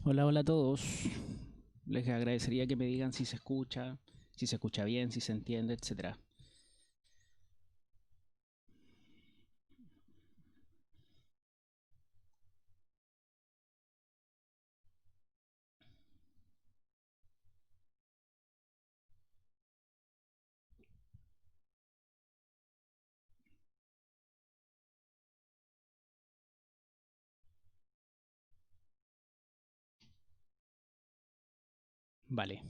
Hola, hola a todos. Les agradecería que me digan si se escucha bien, si se entiende, etcétera. Vale,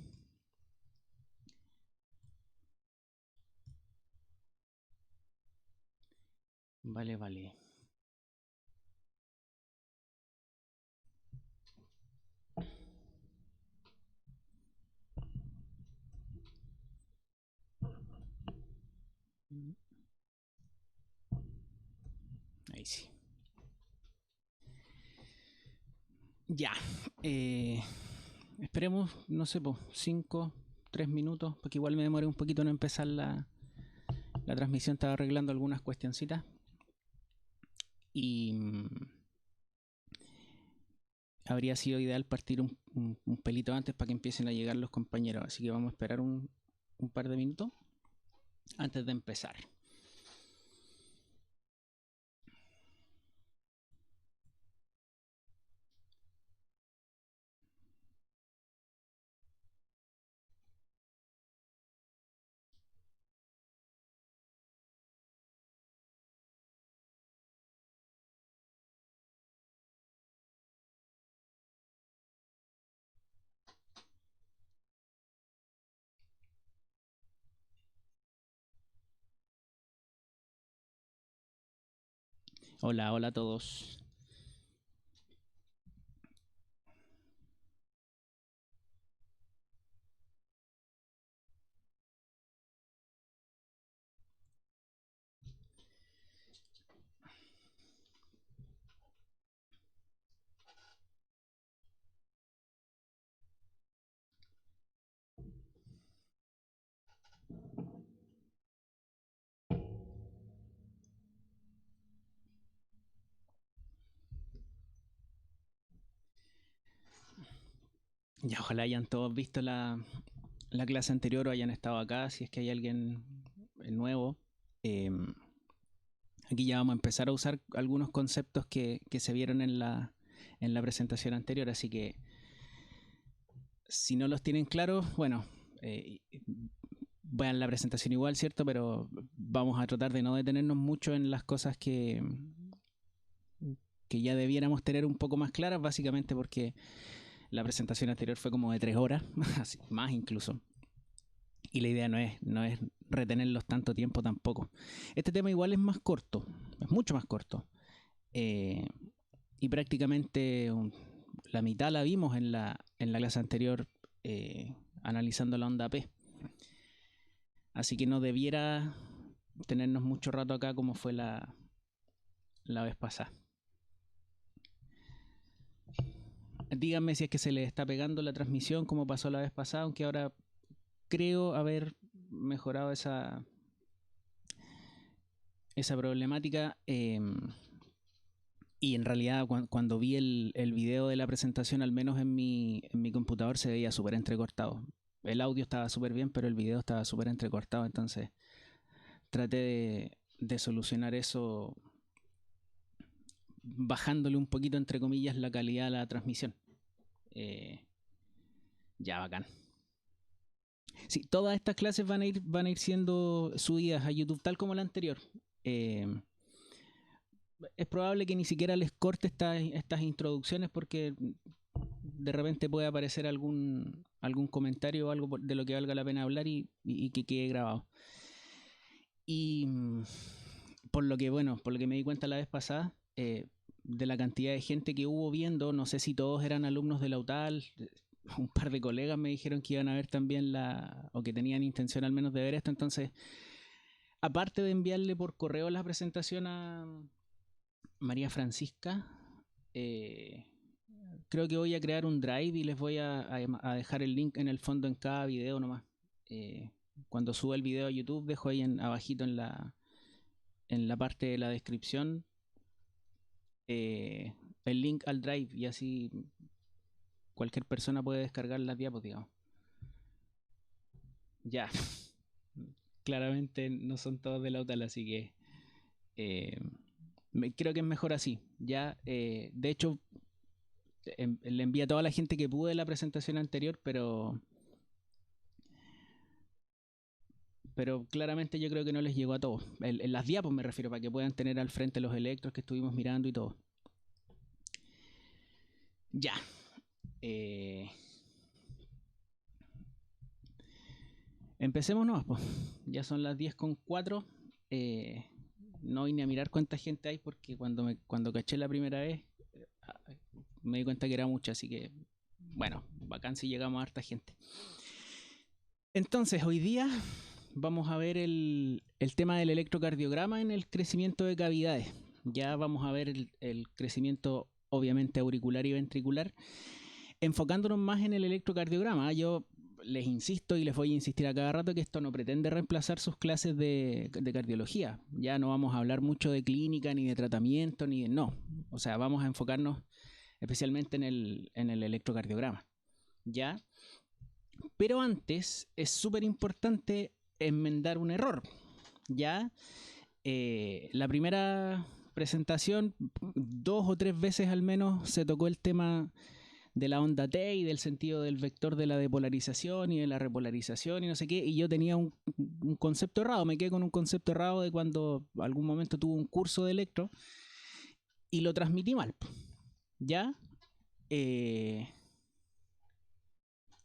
vale, vale. Ahí sí. Ya. eh, Esperemos, no sé, 5, 3 minutos, porque igual me demoré un poquito en empezar la transmisión. Estaba arreglando algunas cuestioncitas y habría sido ideal partir un pelito antes para que empiecen a llegar los compañeros. Así que vamos a esperar un par de minutos antes de empezar. Hola, hola a todos. Ya, ojalá hayan todos visto la clase anterior o hayan estado acá, si es que hay alguien nuevo. Eh, Aquí ya vamos a empezar a usar algunos conceptos que se vieron en la presentación anterior, así que si no los tienen claros, bueno, vean la presentación igual, ¿cierto? Pero vamos a tratar de no detenernos mucho en las cosas que ya debiéramos tener un poco más claras, básicamente porque la presentación anterior fue como de 3 horas, así, más incluso. Y la idea no es retenerlos tanto tiempo tampoco. Este tema igual es más corto, es mucho más corto. Eh, y prácticamente la mitad la vimos en la clase anterior analizando la onda P. Así que no debiera tenernos mucho rato acá como fue la vez pasada. Díganme si es que se les está pegando la transmisión como pasó la vez pasada, aunque ahora creo haber mejorado esa problemática. Y en realidad cuando vi el video de la presentación, al menos en mi computador, se veía súper entrecortado. El audio estaba súper bien, pero el video estaba súper entrecortado, entonces traté de solucionar eso bajándole un poquito, entre comillas, la calidad a la transmisión. Eh, ya, bacán. Sí, todas estas clases van a ir siendo subidas a YouTube tal como la anterior. Eh, es probable que ni siquiera les corte estas introducciones porque de repente puede aparecer algún comentario o algo de lo que valga la pena hablar y que quede grabado. Y por lo que me di cuenta la vez pasada, de la cantidad de gente que hubo viendo, no sé si todos eran alumnos de la UTAL, un par de colegas me dijeron que iban a ver también o que tenían intención al menos de ver esto, entonces, aparte de enviarle por correo la presentación a María Francisca, eh, creo que voy a crear un drive y les voy a dejar el link en el fondo en cada video nomás. Eh, Cuando suba el video a YouTube, dejo ahí abajito en la parte de la descripción eh, el link al drive y así cualquier persona puede descargar las diapos, digamos. Ya, claramente no son todos de la UTAL, así que creo que es mejor así. Ya, de hecho, le envié a toda la gente que pude la presentación anterior, pero claramente yo creo que no les llegó a todos. En las diapos me refiero, para que puedan tener al frente los electros que estuvimos mirando y todo. Ya. Empecemos nomás, pues. Ya son las 10:04. No vine a mirar cuánta gente hay porque cuando caché la primera vez me di cuenta que era mucha, así que bueno, bacán si llegamos a harta gente. Entonces, hoy día vamos a ver el tema del electrocardiograma en el crecimiento de cavidades. Ya vamos a ver el crecimiento obviamente auricular y ventricular, enfocándonos más en el electrocardiograma. Yo les insisto y les voy a insistir a cada rato que esto no pretende reemplazar sus clases de cardiología. Ya no vamos a hablar mucho de clínica, ni de tratamiento, ni de... No. O sea, vamos a enfocarnos especialmente en el electrocardiograma. ¿Ya? Pero antes es súper importante enmendar un error. ¿Ya? La primera presentación, 2 o 3 veces al menos, se tocó el tema de la onda T y del sentido del vector de la depolarización y de la repolarización y no sé qué, y yo tenía un concepto errado, me quedé con un concepto errado de cuando algún momento tuve un curso de electro y lo transmití mal. ¿Ya?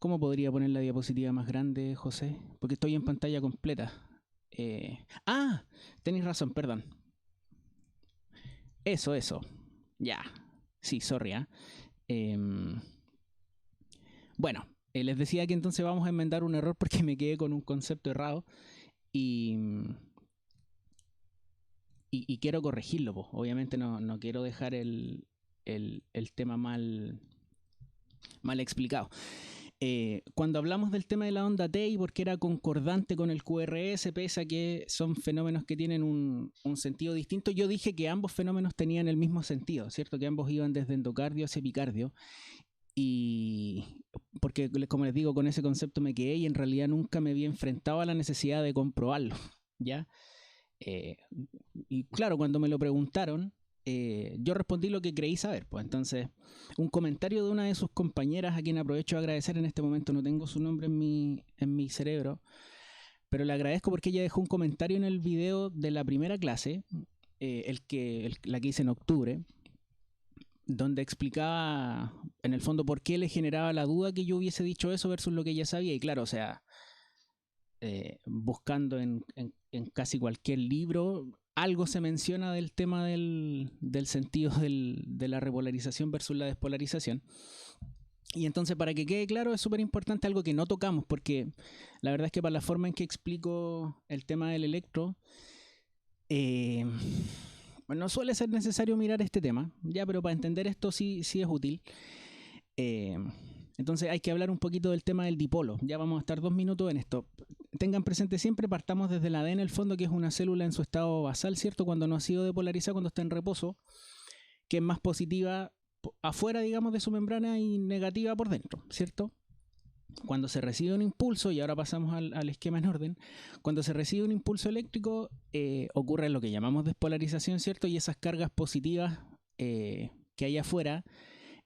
¿Cómo podría poner la diapositiva más grande, José? Porque estoy en pantalla completa. Tenéis razón, perdón. Eso. Ya. Sí, sorry, bueno, les decía que entonces vamos a enmendar un error porque me quedé con un concepto errado y quiero corregirlo, pues. Obviamente no quiero dejar el tema mal explicado. Cuando hablamos del tema de la onda T y porque era concordante con el QRS, pese a que son fenómenos que tienen un sentido distinto, yo dije que ambos fenómenos tenían el mismo sentido, ¿cierto? Que ambos iban desde endocardio hacia epicardio. Y porque, como les digo, con ese concepto me quedé y en realidad nunca me había enfrentado a la necesidad de comprobarlo, ¿ya? Y claro, cuando me lo preguntaron, yo respondí lo que creí saber. Pues entonces, un comentario de una de sus compañeras, a quien aprovecho de agradecer en este momento, no tengo su nombre en mi cerebro, pero le agradezco porque ella dejó un comentario en el video de la primera clase, la que hice en octubre, donde explicaba en el fondo por qué le generaba la duda que yo hubiese dicho eso versus lo que ella sabía. Y claro, o sea, buscando en casi cualquier libro, algo se menciona del tema del sentido de la repolarización versus la despolarización. Y entonces, para que quede claro, es súper importante algo que no tocamos, porque la verdad es que para la forma en que explico el tema del electro, no suele ser necesario mirar este tema, ya, pero para entender esto sí es útil. Entonces hay que hablar un poquito del tema del dipolo. Ya vamos a estar 2 minutos en esto. Tengan presente siempre, partamos desde la D en el fondo, que es una célula en su estado basal, ¿cierto? Cuando no ha sido depolarizada, cuando está en reposo, que es más positiva afuera, digamos, de su membrana y negativa por dentro, ¿cierto? Cuando se recibe un impulso, y ahora pasamos al esquema en orden, cuando se recibe un impulso eléctrico, ocurre lo que llamamos despolarización, ¿cierto? Y esas cargas positivas que hay afuera,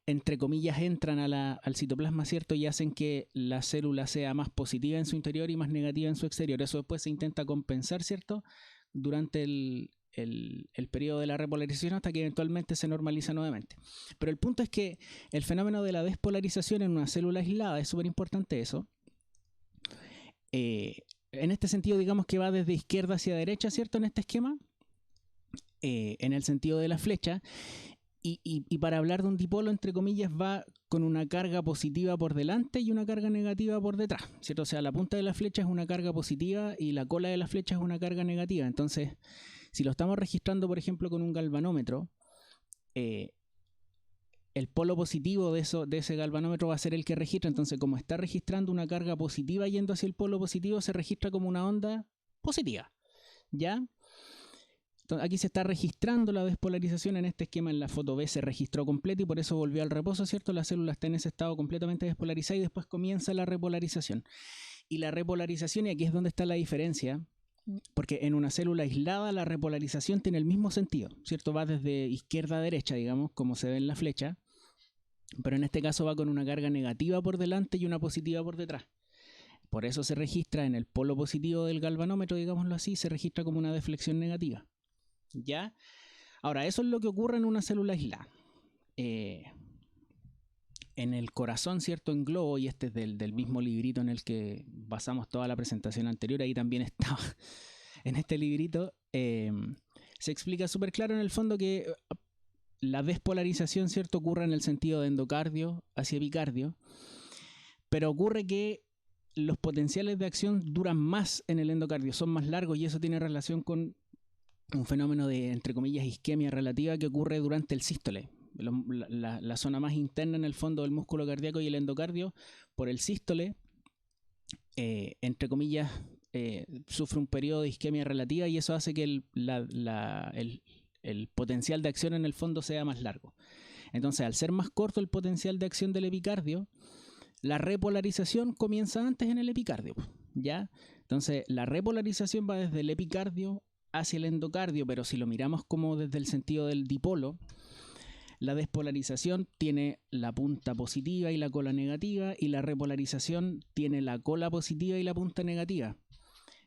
entre comillas, entran al citoplasma, ¿cierto? Y hacen que la célula sea más positiva en su interior y más negativa en su exterior. Eso después se intenta compensar, ¿cierto? Durante el periodo de la repolarización hasta que eventualmente se normaliza nuevamente. Pero el punto es que el fenómeno de la despolarización en una célula aislada es súper importante eso. En este sentido, digamos que va desde izquierda hacia derecha, ¿cierto? En este esquema, en el sentido de la flecha. Y para hablar de un dipolo, entre comillas, va con una carga positiva por delante y una carga negativa por detrás, ¿cierto? O sea, la punta de la flecha es una carga positiva y la cola de la flecha es una carga negativa. Entonces, si lo estamos registrando, por ejemplo, con un galvanómetro, el polo positivo de ese galvanómetro va a ser el que registra. Entonces, como está registrando una carga positiva yendo hacia el polo positivo, se registra como una onda positiva, ¿ya? Aquí se está registrando la despolarización. En este esquema en la foto B se registró completo y por eso volvió al reposo, ¿cierto? La célula está en ese estado completamente despolarizada y después comienza la repolarización. Y la repolarización, y aquí es donde está la diferencia, porque en una célula aislada la repolarización tiene el mismo sentido, ¿cierto? Va desde izquierda a derecha, digamos, como se ve en la flecha, pero en este caso va con una carga negativa por delante y una positiva por detrás. Por eso se registra en el polo positivo del galvanómetro, digámoslo así, se registra como una deflexión negativa. ¿Ya? Ahora, eso es lo que ocurre en una célula aislada. En el corazón, ¿cierto? En globo, y este es del mismo librito en el que basamos toda la presentación anterior, ahí también estaba en este librito, se explica súper claro en el fondo que la despolarización, ¿cierto? Ocurre en el sentido de endocardio hacia epicardio, pero ocurre que los potenciales de acción duran más en el endocardio, son más largos y eso tiene relación con un fenómeno de, entre comillas, isquemia relativa que ocurre durante el sístole. La zona más interna en el fondo del músculo cardíaco y el endocardio, por el sístole, entre comillas, sufre un periodo de isquemia relativa y eso hace que el potencial de acción en el fondo sea más largo. Entonces, al ser más corto el potencial de acción del epicardio, la repolarización comienza antes en el epicardio, ¿ya? Entonces, la repolarización va desde el epicardio hacia el endocardio, pero si lo miramos como desde el sentido del dipolo, la despolarización tiene la punta positiva y la cola negativa, y la repolarización tiene la cola positiva y la punta negativa.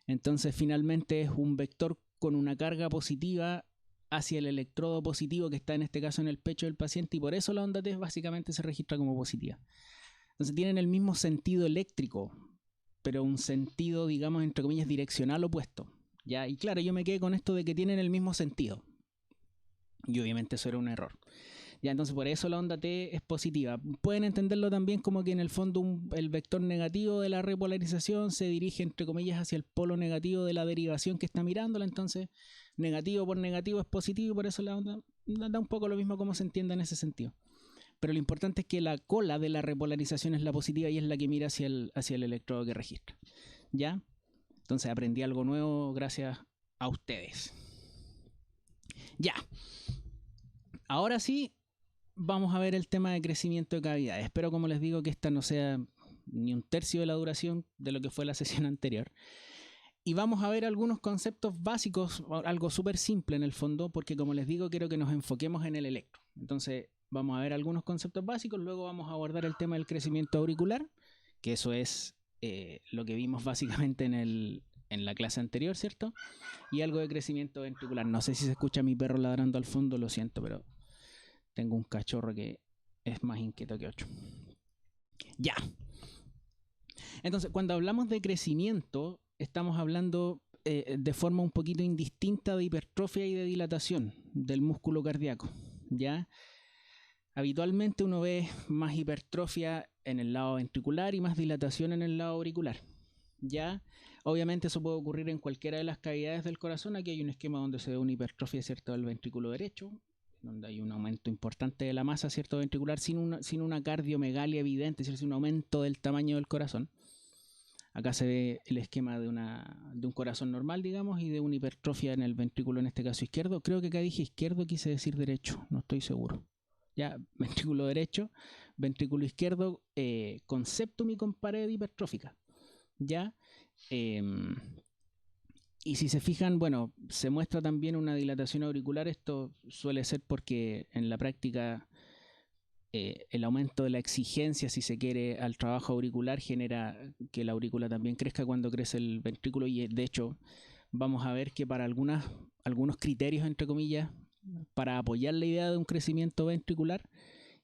Entonces, finalmente es un vector con una carga positiva hacia el electrodo positivo que está en este caso en el pecho del paciente, y por eso la onda T básicamente se registra como positiva. Entonces tienen el mismo sentido eléctrico, pero un sentido, digamos, entre comillas, direccional opuesto. ¿Ya? Y claro, yo me quedé con esto de que tienen el mismo sentido. Y obviamente eso era un error. Ya, entonces por eso la onda T es positiva. Pueden entenderlo también como que en el fondo el vector negativo de la repolarización se dirige, entre comillas, hacia el polo negativo de la derivación que está mirándola. Entonces, negativo por negativo es positivo y por eso la onda da un poco lo mismo como se entiende en ese sentido. Pero lo importante es que la cola de la repolarización es la positiva y es la que mira hacia el electrodo que registra. ¿Ya? Entonces aprendí algo nuevo gracias a ustedes. Ya. Ahora sí, vamos a ver el tema de crecimiento de cavidades. Espero, como les digo, que esta no sea ni un tercio de la duración de lo que fue la sesión anterior. Y vamos a ver algunos conceptos básicos, algo súper simple en el fondo, porque como les digo, quiero que nos enfoquemos en el electro. Entonces, vamos a ver algunos conceptos básicos, luego vamos a abordar el tema del crecimiento auricular, que eso es lo que vimos básicamente en la clase anterior, ¿cierto? Y algo de crecimiento ventricular. No sé si se escucha mi perro ladrando al fondo, lo siento, pero tengo un cachorro que es más inquieto que 8. Ya. Entonces, cuando hablamos de crecimiento, estamos hablando de forma un poquito indistinta de hipertrofia y de dilatación del músculo cardíaco, ¿ya? Habitualmente uno ve más hipertrofia en el lado ventricular y más dilatación en el lado auricular, ¿ya? Obviamente eso puede ocurrir en cualquiera de las cavidades del corazón. Aquí hay un esquema donde se ve una hipertrofia, ¿cierto?, del ventrículo derecho, donde hay un aumento importante de la masa, ¿cierto?, ventricular, sin una cardiomegalia evidente, es decir, un aumento del tamaño del corazón. Acá se ve el esquema de un corazón normal, digamos, y de una hipertrofia en el ventrículo, en este caso izquierdo. Creo que acá dije izquierdo, quise decir derecho, no estoy seguro. Ya, ventrículo derecho, ventrículo izquierdo, con septum y con pared hipertrófica. Ya, y si se fijan, bueno, se muestra también una dilatación auricular. Esto suele ser porque en la práctica el aumento de la exigencia, si se quiere, al trabajo auricular genera que la aurícula también crezca cuando crece el ventrículo, y de hecho vamos a ver que para algunos criterios, entre comillas, para apoyar la idea de un crecimiento ventricular,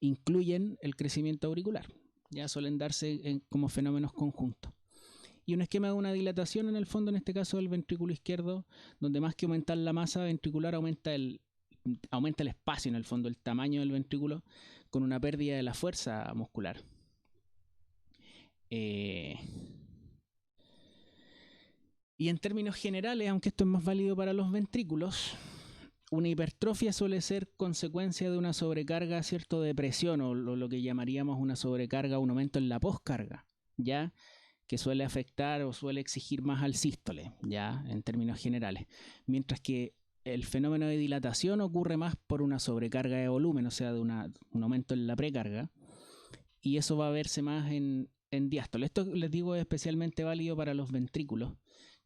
incluyen el crecimiento auricular. Ya suelen darse como fenómenos conjuntos. Y un esquema de una dilatación en el fondo, en este caso del ventrículo izquierdo, donde más que aumentar la masa ventricular aumenta el espacio, en el fondo, el tamaño del ventrículo, con una pérdida de la fuerza muscular. Y en términos generales, aunque esto es más válido para los ventrículos, una hipertrofia suele ser consecuencia de una sobrecarga, ¿cierto?, de presión, o lo que llamaríamos una sobrecarga, un aumento en la poscarga, ¿ya?, que suele afectar o suele exigir más al sístole, ya, en términos generales. Mientras que el fenómeno de dilatación ocurre más por una sobrecarga de volumen, o sea, de un aumento en la precarga, y eso va a verse más en diástole. Esto les digo es especialmente válido para los ventrículos,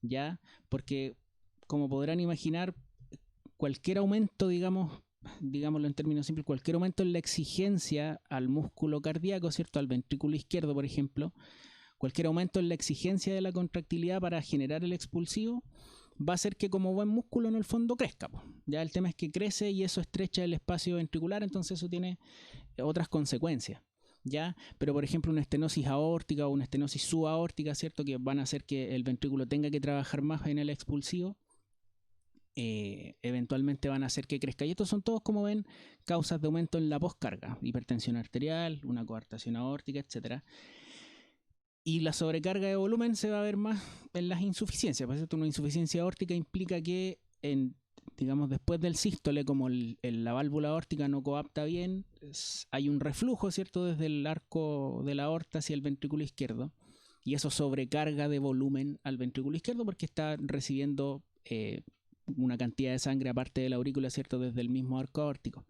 ¿ya? Porque, como podrán imaginar, cualquier aumento, digámoslo en términos simples, cualquier aumento en la exigencia al músculo cardíaco, ¿cierto? Al ventrículo izquierdo, por ejemplo, cualquier aumento en la exigencia de la contractilidad para generar el expulsivo va a hacer que como buen músculo en el fondo crezca. Ya el tema es que crece y eso estrecha el espacio ventricular, entonces eso tiene otras consecuencias. ¿Ya? Pero por ejemplo una estenosis aórtica o una estenosis subaórtica, ¿cierto? Que van a hacer que el ventrículo tenga que trabajar más en el expulsivo, eventualmente van a hacer que crezca. Y estos son todos, como ven, causas de aumento en la poscarga: hipertensión arterial, una coartación aórtica, etc. Y la sobrecarga de volumen se va a ver más en las insuficiencias. Por ejemplo, una insuficiencia aórtica implica que digamos, después del sístole, como la válvula aórtica no coapta bien, hay un reflujo, ¿cierto?, desde el arco de la aorta hacia el ventrículo izquierdo, y eso sobrecarga de volumen al ventrículo izquierdo porque está recibiendo una cantidad de sangre aparte de la aurícula, ¿cierto?, desde el mismo arco aórtico.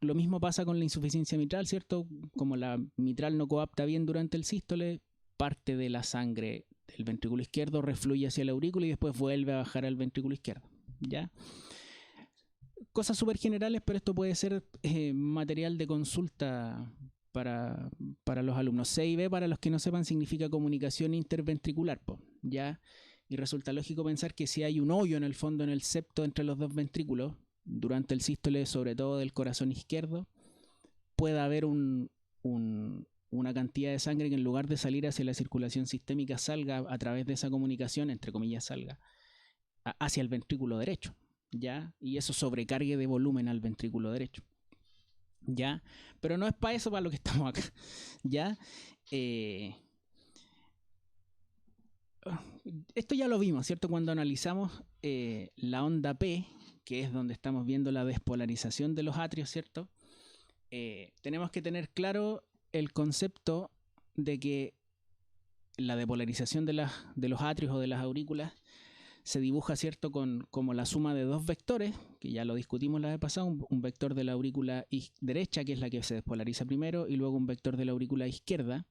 Lo mismo pasa con la insuficiencia mitral, ¿cierto? Como la mitral no coapta bien durante el sístole, parte de la sangre del ventrículo izquierdo refluye hacia la aurícula y después vuelve a bajar al ventrículo izquierdo, ¿ya? Cosas súper generales, pero esto puede ser material de consulta para los alumnos. CIB, para los que no sepan, significa comunicación interventricular, ¿ya? Y resulta lógico pensar que si hay un hoyo en el fondo, en el septo entre los dos ventrículos, durante el sístole, sobre todo del corazón izquierdo, puede haber una cantidad de sangre que, en lugar de salir hacia la circulación sistémica, salga a través de esa comunicación, entre comillas, salga hacia el ventrículo derecho, ¿ya? Y eso sobrecargue de volumen al ventrículo derecho, ¿ya? Pero no es para eso para lo que estamos acá, ¿ya? Esto ya lo vimos, ¿cierto? Cuando analizamos la onda P, que es donde estamos viendo la despolarización de los atrios, ¿cierto? Tenemos que tener claro el concepto de que la depolarización de los atrios o de las aurículas se dibuja, ¿cierto?, como la suma de dos vectores, que ya lo discutimos la vez pasada: un vector de la aurícula derecha, que es la que se despolariza primero, y luego un vector de la aurícula izquierda,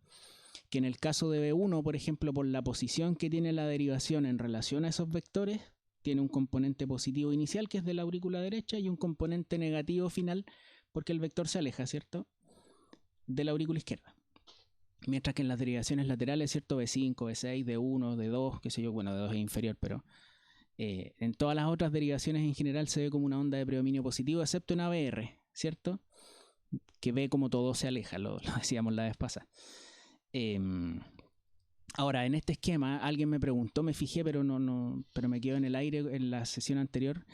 que en el caso de B1, por ejemplo, por la posición que tiene la derivación en relación a esos vectores, tiene un componente positivo inicial, que es de la aurícula derecha, y un componente negativo final, porque el vector se aleja, ¿cierto?, de la aurícula izquierda. Mientras que en las derivaciones laterales, ¿cierto?, B5, B6, D1, D2, qué sé yo, bueno, D2 es inferior, pero en todas las otras derivaciones en general se ve como una onda de predominio positivo, excepto en ABR, ¿cierto?, que ve como todo se aleja, lo decíamos la vez pasada. Ahora, en este esquema, alguien me preguntó, me fijé, pero pero me quedo en el aire en la sesión anterior.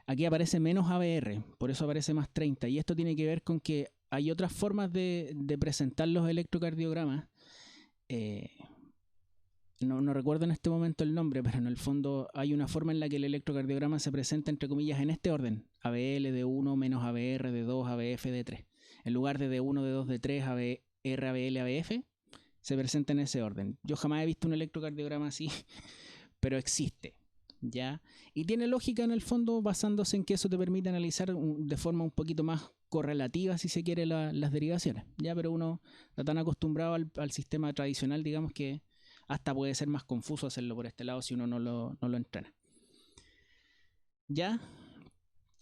Aquí aparece menos ABR, por eso aparece más 30. Y esto tiene que ver con que hay otras formas de presentar los electrocardiogramas. No recuerdo en este momento el nombre, pero en el fondo hay una forma en la que el electrocardiograma se presenta, entre comillas, en este orden: ABL, D1, menos ABR, D2, ABF, D3. En lugar de D1, D2, D3, ABR, ABL, ABF, se presenta en ese orden. Yo jamás he visto un electrocardiograma así, pero existe, ¿ya? Y tiene lógica en el fondo, basándose en que eso te permite analizar de forma un poquito más correlativa, si se quiere, las derivaciones, ¿ya? Pero uno está tan acostumbrado al sistema tradicional, digamos, que hasta puede ser más confuso hacerlo por este lado si uno no lo entrena, ¿ya?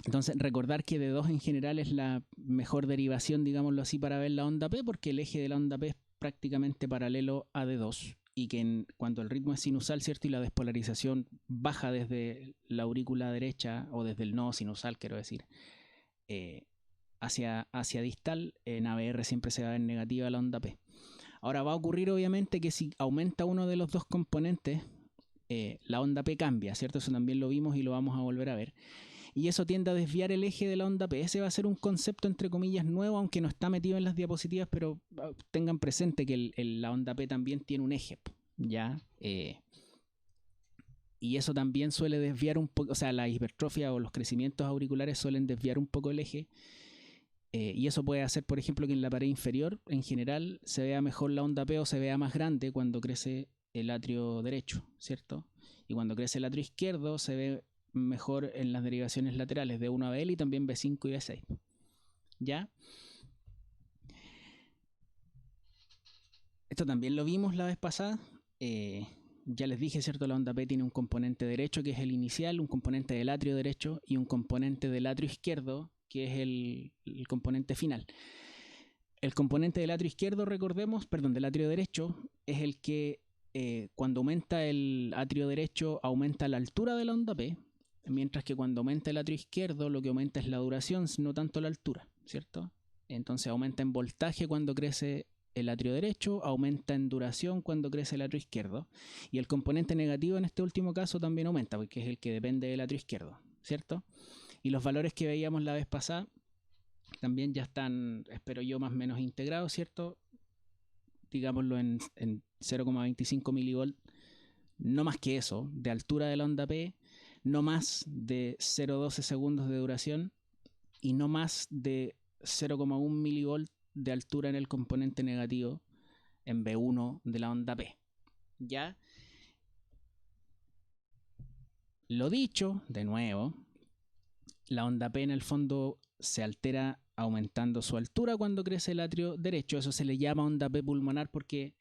Entonces, recordar que D2 en general es la mejor derivación, digámoslo así, para ver la onda P, porque el eje de la onda P es prácticamente paralelo a D2, y que cuando el ritmo es sinusal, ¿cierto?, y la despolarización baja desde la aurícula derecha, o desde el nodo sinusal, quiero decir, hacia distal, en ABR siempre se va a ver negativa la onda P. Ahora, va a ocurrir obviamente que si aumenta uno de los dos componentes, la onda P cambia, ¿cierto? Eso también lo vimos y lo vamos a volver a ver. Y eso tiende a desviar el eje de la onda P. Ese va a ser un concepto, entre comillas, nuevo, aunque no está metido en las diapositivas, pero tengan presente que la onda P también tiene un eje, ¿ya? Y eso también suele desviar un poco, o sea, la hipertrofia o los crecimientos auriculares suelen desviar un poco el eje. Y eso puede hacer, por ejemplo, que en la pared inferior, en general, se vea mejor la onda P o se vea más grande cuando crece el atrio derecho, ¿cierto? Y cuando crece el atrio izquierdo se ve mejor en las derivaciones laterales de 1 a BL y también B5 y B6. ¿Ya? Esto también lo vimos la vez pasada. Ya les dije, ¿cierto? La onda P tiene un componente derecho que es el inicial, un componente del atrio derecho y un componente del atrio izquierdo que es el componente final. El componente del atrio izquierdo, recordemos, perdón, del atrio derecho, es el que cuando aumenta el atrio derecho aumenta la altura de la onda P, mientras que cuando aumenta el atrio izquierdo lo que aumenta es la duración, no tanto la altura, ¿cierto? Entonces aumenta en voltaje cuando crece el atrio derecho, aumenta en duración cuando crece el atrio izquierdo, y el componente negativo en este último caso también aumenta, porque es el que depende del atrio izquierdo, ¿cierto? Y los valores que veíamos la vez pasada también ya están, espero yo, más o menos integrados, ¿cierto? Digámoslo en 0,25 milivolt, no más que eso, de altura de la onda P, no más de 0,12 segundos de duración y no más de 0,1 milivolt de altura en el componente negativo en B1 de la onda P. ¿Ya? Lo dicho, de nuevo, la onda P en el fondo se altera aumentando su altura cuando crece el atrio derecho. Eso se le llama onda P pulmonar porque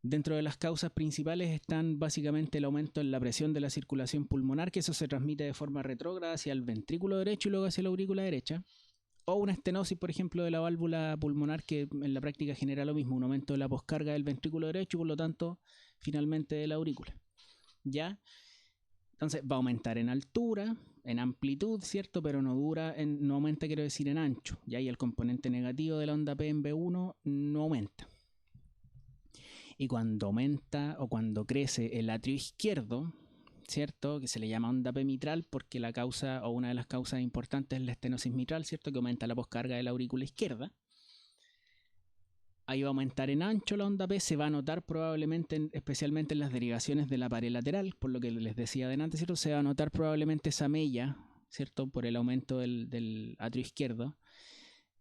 dentro de las causas principales están básicamente el aumento en la presión de la circulación pulmonar, que eso se transmite de forma retrógrada hacia el ventrículo derecho y luego hacia la aurícula derecha. O una estenosis, por ejemplo, de la válvula pulmonar, que en la práctica genera lo mismo, un aumento de la poscarga del ventrículo derecho y por lo tanto, finalmente de la aurícula. ¿Ya? Entonces va a aumentar en altura, en amplitud, ¿cierto? Pero no no aumenta, quiero decir, en ancho. ¿Ya? Y el componente negativo de la onda P en B1 no aumenta. Y cuando aumenta o cuando crece el atrio izquierdo, ¿cierto? Que se le llama onda P mitral porque la causa o una de las causas importantes es la estenosis mitral, ¿cierto? Que aumenta la poscarga de la aurícula izquierda. Ahí va a aumentar en ancho la onda P, se va a notar probablemente, especialmente en las derivaciones de la pared lateral, por lo que les decía adelante, ¿cierto? Se va a notar probablemente esa mella, ¿cierto? Por el aumento del atrio izquierdo.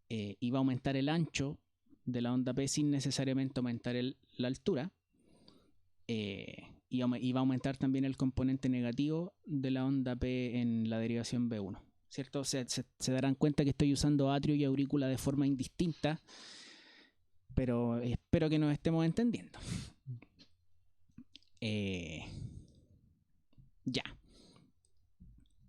Y va a aumentar el ancho de la onda P sin necesariamente aumentar la altura. Y va a aumentar también el componente negativo de la onda P en la derivación B1, ¿cierto? Se darán cuenta que estoy usando atrio y aurícula de forma indistinta, pero espero que nos estemos entendiendo. Ya.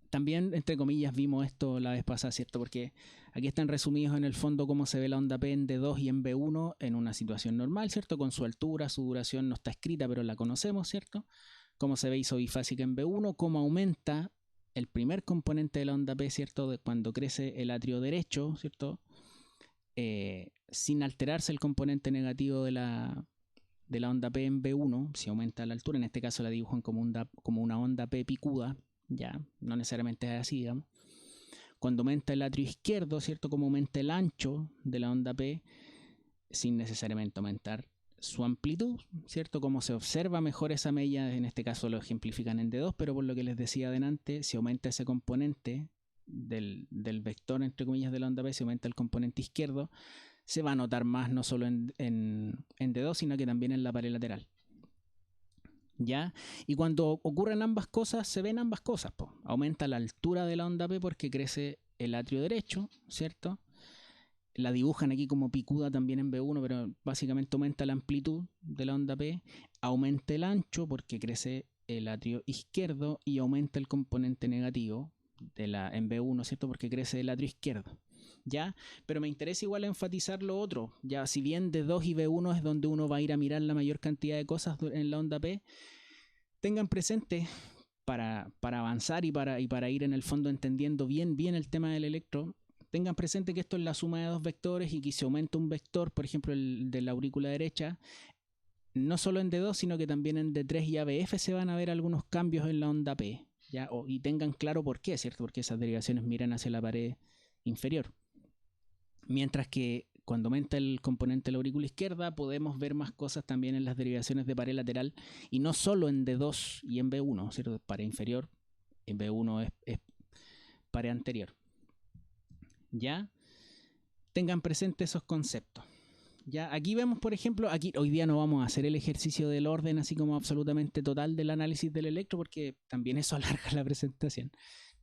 También, entre comillas, vimos esto la vez pasada, ¿cierto? Porque aquí están resumidos en el fondo cómo se ve la onda P en D2 y en B1 en una situación normal, ¿cierto? Con su altura, su duración no está escrita, pero la conocemos, ¿cierto? Cómo se ve isobifásica en B1, cómo aumenta el primer componente de la onda P, ¿cierto? De cuando crece el atrio derecho, ¿cierto? Sin alterarse el componente negativo de la onda P en B1, si aumenta la altura, en este caso la dibujan como una onda P picuda, ya, no necesariamente es así, digamos. Cuando aumenta el atrio izquierdo, ¿cierto? Como aumenta el ancho de la onda P, sin necesariamente aumentar su amplitud, ¿cierto? Como se observa mejor esa mella, en este caso lo ejemplifican en D2, pero por lo que les decía adelante, si aumenta ese componente del vector, entre comillas, de la onda P, si aumenta el componente izquierdo, se va a notar más no solo en D2, sino que también en la pared lateral. ¿Ya? Y cuando ocurren ambas cosas, se ven ambas cosas, po. Aumenta la altura de la onda P porque crece el atrio derecho, ¿cierto? La dibujan aquí como picuda también en B1, pero básicamente aumenta la amplitud de la onda P, aumenta el ancho porque crece el atrio izquierdo y aumenta el componente negativo en B1, ¿cierto? Porque crece el atrio izquierdo. ¿Ya? Pero me interesa igual enfatizar lo otro, ya si bien D2 y B1 es donde uno va a ir a mirar la mayor cantidad de cosas en la onda P, tengan presente para avanzar y para ir en el fondo entendiendo bien el tema del electro, tengan presente que esto es la suma de dos vectores y que si aumenta un vector, por ejemplo el de la aurícula derecha, no solo en D2 sino que también en D3 y ABF se van a ver algunos cambios en la onda P, ¿ya? Y tengan claro por qué, ¿cierto? Porque esas derivaciones miran hacia la pared inferior. Mientras que cuando aumenta el componente de la aurícula izquierda, podemos ver más cosas también en las derivaciones de pared lateral y no solo en D2 y en B1, ¿cierto? Pared inferior, en B1 es pared anterior. ¿Ya? Tengan presente esos conceptos. Ya, aquí vemos, por ejemplo, aquí hoy día no vamos a hacer el ejercicio del orden así como absolutamente total del análisis del electro, porque también eso alarga la presentación.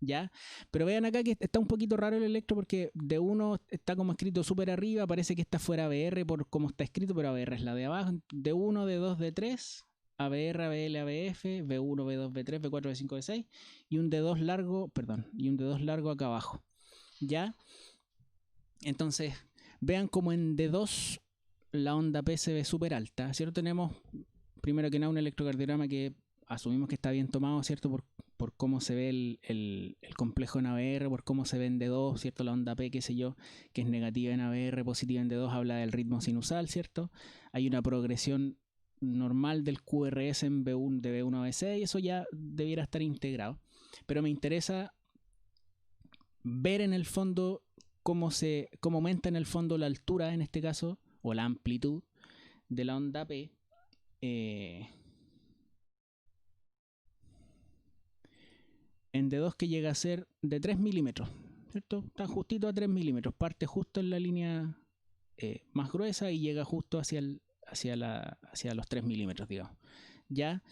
¿Ya? Pero vean acá que está un poquito raro el electro porque de uno está como escrito súper arriba, parece que está fuera ABR por cómo está escrito, pero ABR es la de abajo. De 1, de 2, de 3, ABR, ABL, ABF, B1, B2, B3, B4, B5, B6 y un D2 largo, perdón, y un D2 largo acá abajo. ¿Ya? Entonces, vean como en D2 la onda P se ve súper alta, ¿cierto? Tenemos primero que nada un electrocardiograma que asumimos que está bien tomado, ¿cierto? Por cómo se ve el complejo en ABR, por cómo se ve en D2, ¿cierto? La onda P, qué sé yo, que es negativa en ABR, positiva en D2, habla del ritmo sinusal, ¿cierto? Hay una progresión normal del QRS en B1, de B1 a B6, eso ya debiera estar integrado. Pero me interesa ver en el fondo cómo aumenta en el fondo la altura, en este caso, o la amplitud de la onda P. En D2 que llega a ser de 3 milímetros, ¿cierto? Está justito a 3 milímetros, parte justo en la línea más gruesa y llega justo hacia los 3 milímetros, digamos. Ya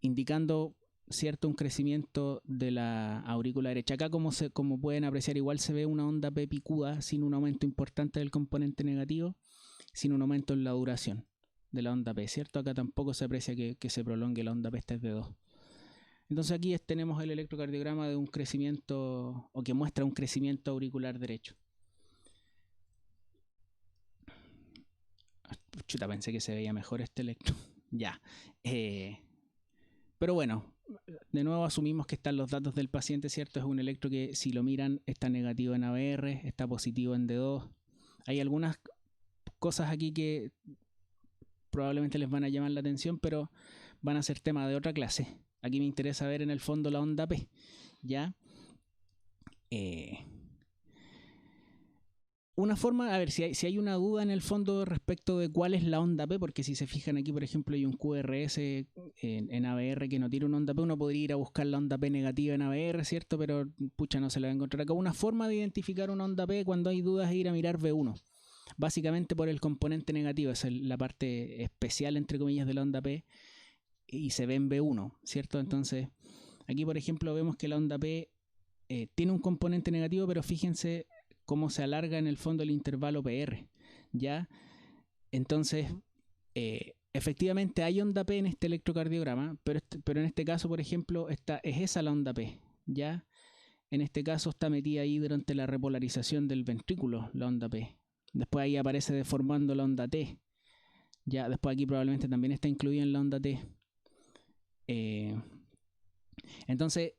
indicando cierto un crecimiento de la aurícula derecha. Acá como pueden apreciar igual se ve una onda P picuda sin un aumento importante del componente negativo, sin un aumento en la duración de la onda P, ¿cierto? Acá tampoco se aprecia que se prolongue la onda P, esta es de 2. Entonces aquí tenemos el electrocardiograma de un crecimiento, o que muestra un crecimiento auricular derecho. Chuta, pensé que se veía mejor este electro. Ya. Pero bueno, de nuevo asumimos que están los datos del paciente, ¿cierto? Es un electro que si lo miran está negativo en ABR, está positivo en D2. Hay algunas cosas aquí que probablemente les van a llamar la atención, pero van a ser tema de otra clase. Aquí me interesa ver en el fondo la onda P, ¿ya? Una forma, a ver, si hay una duda en el fondo respecto de cuál es la onda P, porque si se fijan aquí, por ejemplo, hay un QRS en ABR que no tiene una onda P, uno podría ir a buscar la onda P negativa en ABR, ¿cierto? Pero, pucha, no se la va a encontrar acá. Una forma de identificar una onda P cuando hay dudas es ir a mirar B1, básicamente por el componente negativo, esa es la parte especial, entre comillas, de la onda P, y se ve en B1, ¿cierto? Entonces, aquí, por ejemplo, vemos que la onda P tiene un componente negativo, pero fíjense cómo se alarga en el fondo el intervalo PR, ¿ya? Entonces, efectivamente hay onda P en este electrocardiograma, pero en este caso, por ejemplo, es esa la onda P, ¿ya? En este caso está metida ahí durante la repolarización del ventrículo, la onda P. Después ahí aparece deformando la onda T, ya después aquí probablemente también está incluida en la onda T. Entonces,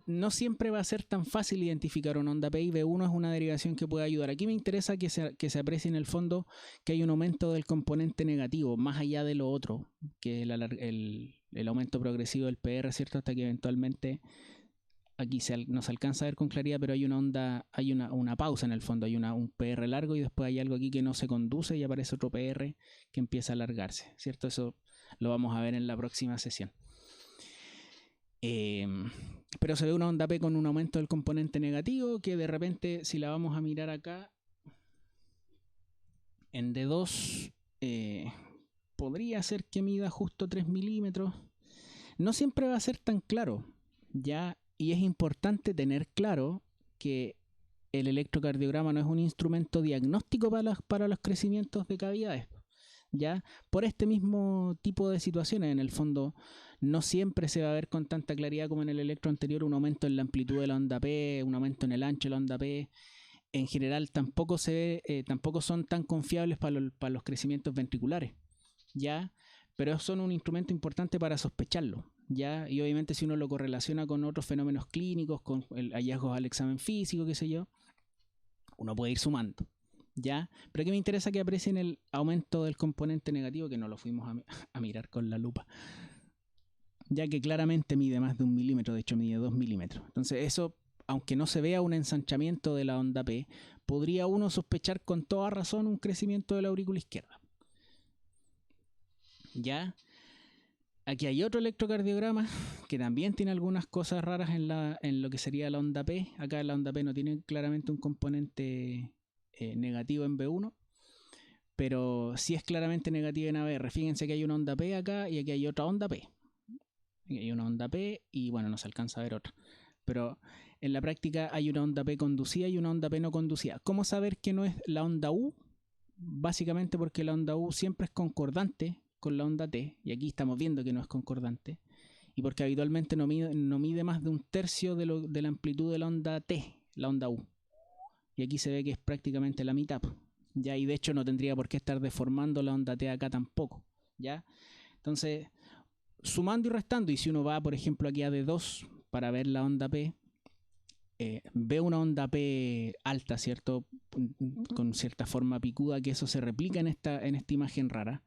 no siempre va a ser tan fácil identificar una onda P y B1 es una derivación que puede ayudar. Aquí me interesa que se aprecie en el fondo que hay un aumento del componente negativo, más allá de lo otro, que el aumento progresivo del PR, ¿cierto? Hasta que eventualmente aquí no se alcanza a ver con claridad, pero hay una onda, hay una pausa en el fondo, hay un PR largo y después hay algo aquí que no se conduce y aparece otro PR que empieza a alargarse, ¿cierto? Eso lo vamos a ver en la próxima sesión. Pero se ve una onda P con un aumento del componente negativo que de repente, si la vamos a mirar acá en D2, podría ser que mida justo 3 milímetros. No siempre va a ser tan claro, ¿ya? Y es importante tener claro que el electrocardiograma no es un instrumento diagnóstico para los crecimientos de cavidades, ¿ya? Por este mismo tipo de situaciones, en el fondo, no siempre se va a ver con tanta claridad como en el electro anterior un aumento en la amplitud de la onda P, un aumento en el ancho de la onda P. En general tampoco son tan confiables para los crecimientos ventriculares, ¿ya? Pero son un instrumento importante para sospecharlo, ¿ya? Y obviamente si uno lo correlaciona con otros fenómenos clínicos, con hallazgos al examen físico, qué sé yo, uno puede ir sumando, ¿ya? Pero aquí me interesa que aprecien el aumento del componente negativo, que no lo fuimos a mirar con la lupa, ya que claramente mide más de 1 milímetro, de hecho mide 2 milímetros. Entonces eso, aunque no se vea un ensanchamiento de la onda P, podría uno sospechar con toda razón un crecimiento de la aurícula izquierda. ¿Ya? Aquí hay otro electrocardiograma que también tiene algunas cosas raras en lo que sería la onda P. Acá la onda P no tiene claramente un componente negativo en B1, pero sí es claramente negativa en ABR. Fíjense que hay una onda P acá y aquí hay otra onda P. Aquí hay una onda P y bueno, no se alcanza a ver otra. Pero en la práctica hay una onda P conducida y una onda P no conducida. ¿Cómo saber que no es la onda U? Básicamente porque la onda U siempre es concordante con la onda T, y aquí estamos viendo que no es concordante, y porque habitualmente no mide más de un tercio de la amplitud de la onda T, la onda U. Y aquí se ve que es prácticamente la mitad. ¿Ya? Y de hecho no tendría por qué estar deformando la onda T acá tampoco. ¿Ya? Entonces, sumando y restando, y si uno va, por ejemplo, aquí a D2 para ver la onda P, ve una onda P alta, ¿cierto? Con cierta forma picuda, que eso se replica en esta imagen rara,